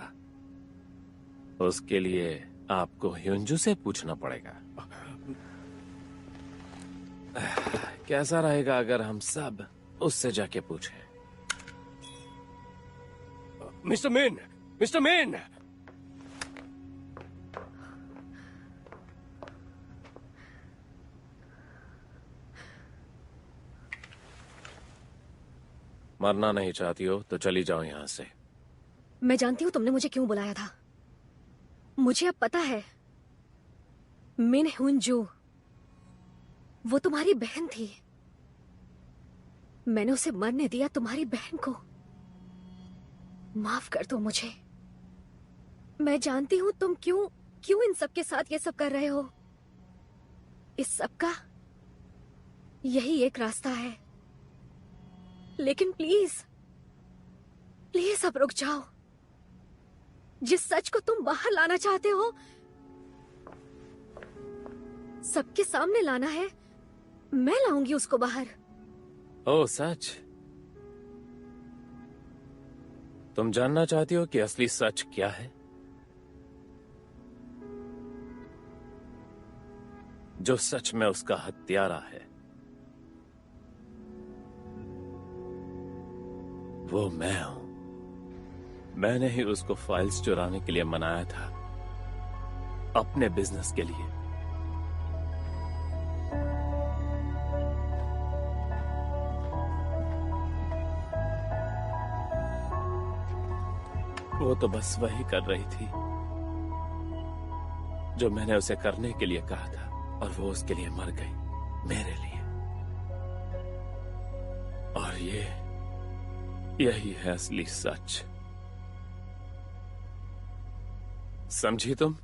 उसके लिए आपको ह्युंजू से पूछना पड़ेगा। कैसा रहेगा अगर हम सब उससे जाके पूछें? Mister mean, mister mean! मरना नहीं चाहती हो तो चली जाओ यहां से। मैं जानती हूँ तुमने मुझे क्यों बुलाया था। मुझे अब पता है, मिन ह्युंजू वो तुम्हारी बहन थी। मैंने उसे मरने दिया तुम्हारी बहन को। माफ कर दो मुझे। मैं जानती हूँ तुम क्यों इन सब के साथ ये सब कर रहे हो। इस सब का यही एक रास्ता है, लेकिन प्लीज प्लीज अब रुक जाओ। जिस सच को तुम बाहर लाना चाहते हो, सबके सामने लाना है, मैं लाऊंगी उसको बाहर। ओह सच? तुम जानना चाहती हो कि असली सच क्या है? जो सच में उसका हत्यारा है वो मैं हूं। मैंने ही उसको फाइल्स चुराने के लिए मनाया था, अपने बिजनेस के लिए। वो तो बस वही कर रही थी जो मैंने उसे करने के लिए कहा था, और वो उसके लिए मर गई, मेरे लिए। और यही है असली सच। समझी तुम?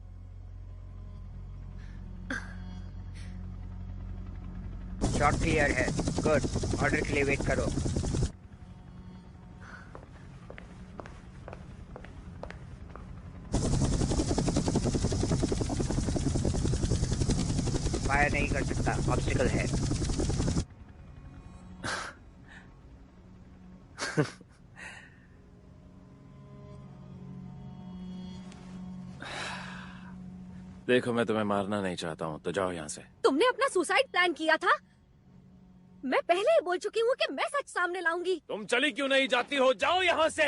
शॉट क्लियर है। गुड, ऑर्डर के लिए वेट करो। फायर नहीं कर सकता, ऑब्स्टिकल है। देखो, मैं तुम्हें मारना नहीं चाहता हूं, तो जाओ यहां से। तुमने अपना सुसाइड प्लान किया था। मैं पहले ही बोल चुकी हूँ कि मैं सच सामने लाऊंगी। तुम चली क्यों नहीं जाती हो? जाओ यहां से।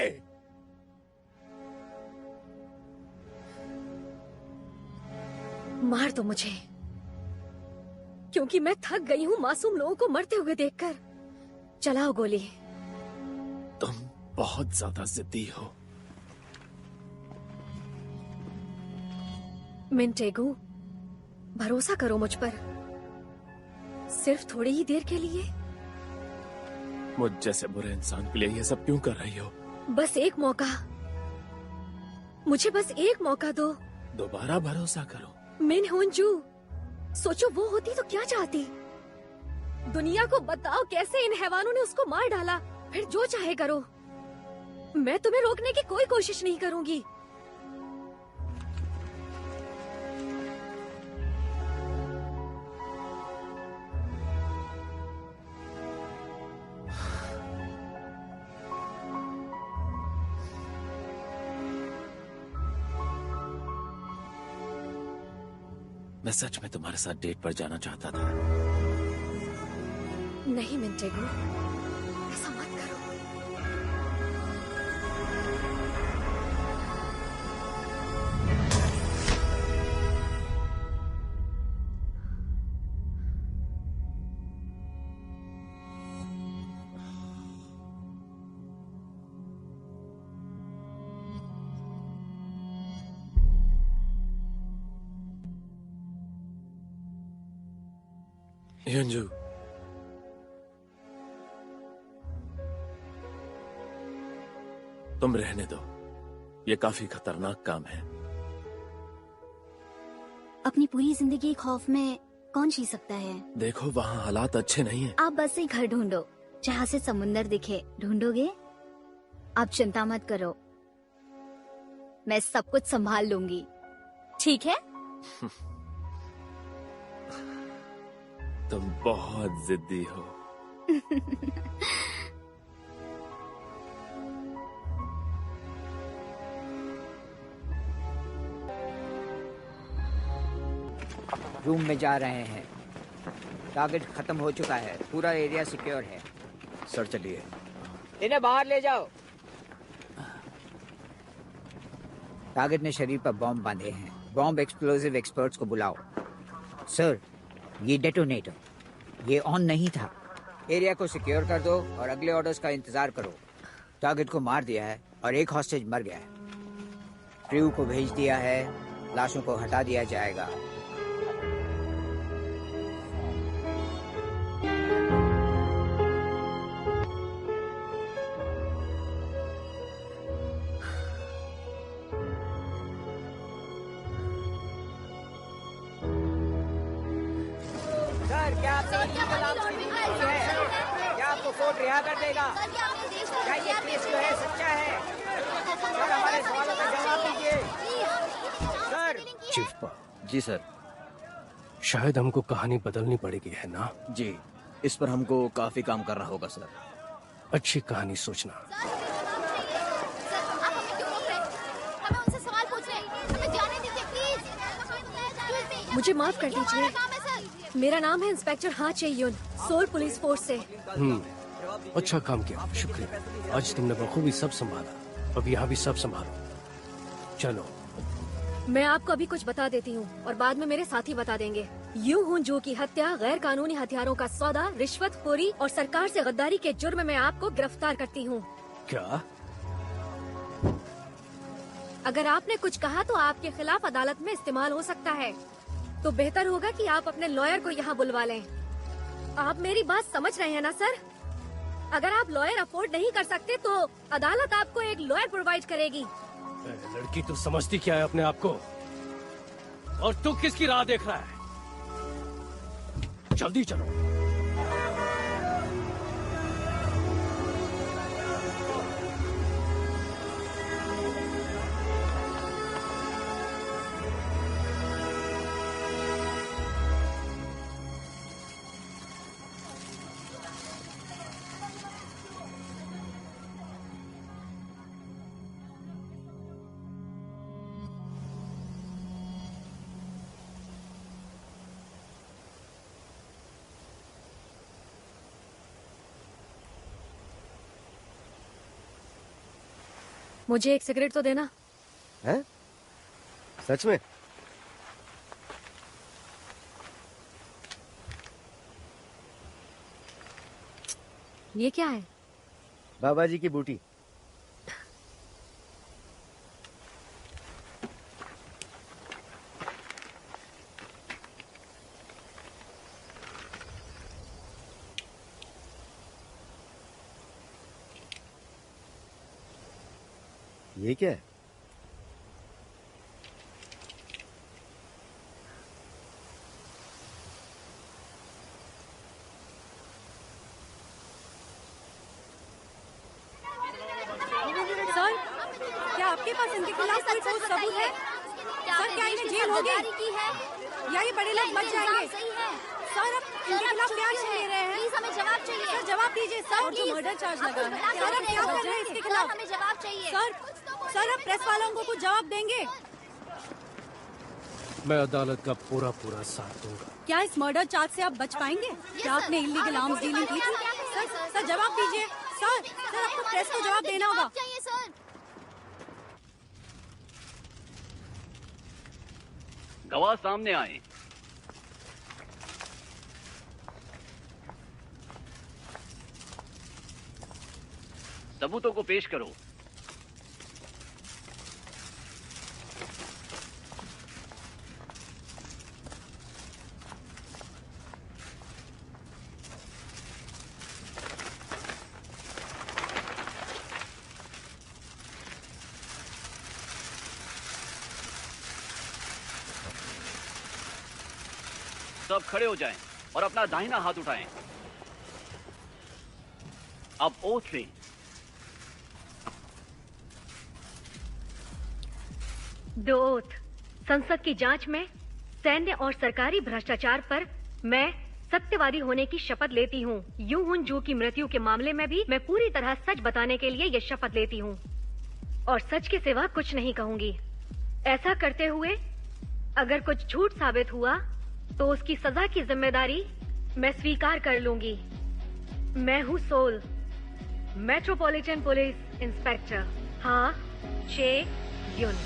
मार दो मुझे, क्योंकि मैं थक गई हूँ मासूम लोगों को मरते हुए देखकर। चलाओ गोली। तुम बहुत ज्यादा जिद्दी हो। मिंटेगू, भरोसा करो मुझ पर, सिर्फ थोड़ी ही देर के लिए। मुझ जैसे बुरे इंसान के लिए ये सब क्यों कर रही हो? बस एक मौका, मुझे बस एक मौका दो। दोबारा भरोसा करो। मिन ह्युंजू, सोचो वो होती तो क्या चाहती। दुनिया को बताओ कैसे इन हैवानों ने उसको मार डाला। फिर जो चाहे करो, मैं तुम्हें रोकने की कोई कोशिश नहीं करूंगी। मैं सच में तुम्हारे साथ डेट पर जाना चाहता था। नहीं मिंटेगो, ऐसा मत करो। यंजू, तुम रहने दो, ये काफी खतरनाक काम है। अपनी पूरी जिंदगी खौफ में कौन जी सकता है? देखो वहाँ हालात अच्छे नहीं हैं। आप बस एक घर ढूंढो जहाँ से समुंदर दिखे। ढूंढोगे? आप चिंता मत करो, मैं सब कुछ संभाल लूंगी, ठीक है? तुम बहुत जिद्दी हो। रूम में जा रहे हैं। टारगेट खत्म हो चुका है, पूरा एरिया सिक्योर है। सर चलिए। इन्हें बाहर ले जाओ। टारगेट ने शरीर पर बॉम्ब बांधे हैं। बॉम्ब एक्सप्लोसिव एक्सपर्ट्स को बुलाओ। सर, ये डेटोनेटर, ये ऑन नहीं था। एरिया को सिक्योर कर दो और अगले ऑर्डर्स का इंतजार करो। टारगेट को मार दिया है और एक हॉस्टेज मर गया है। क्रू को भेज दिया है, लाशों को हटा दिया जाएगा। सर, क्या आपने illegal arms की ड्यूटी की है? क्या आपको कोर्ट रिहा कर देगा? क्या ये केस जो है सच्चा है? सर, हमारे सवालों का जवाब दीजिए। सर। चीफ पा, जी सर। शायद हमको कहानी बदलनी पड़ेगी, है ना? जी, इस पर हमको काफी काम करना होगा सर। अच्छी कहानी सोचना। मुझे माफ कर दीजिए, मेरा नाम है इंस्पेक्टर हा चे युन, सोल पुलिस फोर्स से। अच्छा काम किया, शुक्रिया। आज तुमने बखूबी सब संभाला, अब यहाँ भी सब संभालो। चलो। मैं आपको अभी कुछ बता देती हूँ और बाद में मेरे साथी बता देंगे। यूं हूँ जो की हत्या, गैर कानूनी हथियारों का सौदा, रिश्वतखोरी और सरकार से गद्दारी के जुर्म में आपको गिरफ्तार करती हूँ। क्या? अगर आपने कुछ कहा तो आपके खिलाफ अदालत में इस्तेमाल हो सकता है, तो बेहतर होगा कि आप अपने लॉयर को यहाँ बुलवा लें। आप मेरी बात समझ रहे हैं ना सर? अगर आप लॉयर अफोर्ड नहीं कर सकते तो अदालत आपको एक लॉयर प्रोवाइड करेगी। लड़की, तू समझती क्या है अपने आप को? और तू किसकी राह देख रहा है? जल्दी चलो। मुझे एक सिगरेट तो देना। हैं? सच में? ये क्या है? बाबा जी की बूटी। ये क्या है? ठोस सबूत है? सर क्या इन्हें जेल होगी? या ये बड़े लोग मर जाएंगे? सर अब इनके खिलाफ क्या एक्शन ले रहे हैं? प्लीज हमें जवाब चाहिए। सर जवाब दीजिए सर। और जो मर्डर चार्ज लगा है सर अब क्या कर रहे हैं इसके खिलाफ? हमें जवाब चाहिए। सर अब प्रेस वालों को कुछ जवाब देंगे? मैं अदालत का पूरा साथ दूंगा। क्या इस मर्डर चार्ज से आप बच पाएंगे? क्या आपने इलीगल आर्म्स डीलिंग की थी? सर जवाब दीजिए। सर आपको प्रेस को जवाब देना होगा। गवाह सामने आए। सबूतों को पेश करो। सब खड़े हो जाएं और अपना दाहिना हाथ उठाएं। अब ओथ लें। दो ओथ। संसद की जांच में सैन्य और सरकारी भ्रष्टाचार पर मैं सत्यवादी होने की शपथ लेती हूँ। यूं हुन जू की मृत्यु के मामले में भी मैं पूरी तरह सच बताने के लिए ये शपथ लेती हूँ और सच के सिवा कुछ नहीं कहूंगी। ऐसा करते हुए अगर कुछ झूठ साबित हुआ तो उसकी सजा की जिम्मेदारी मैं स्वीकार कर लूंगी। मैं हूँ सोल, मेट्रोपॉलिटन पुलिस इंस्पेक्टर। हाँ, चे युन।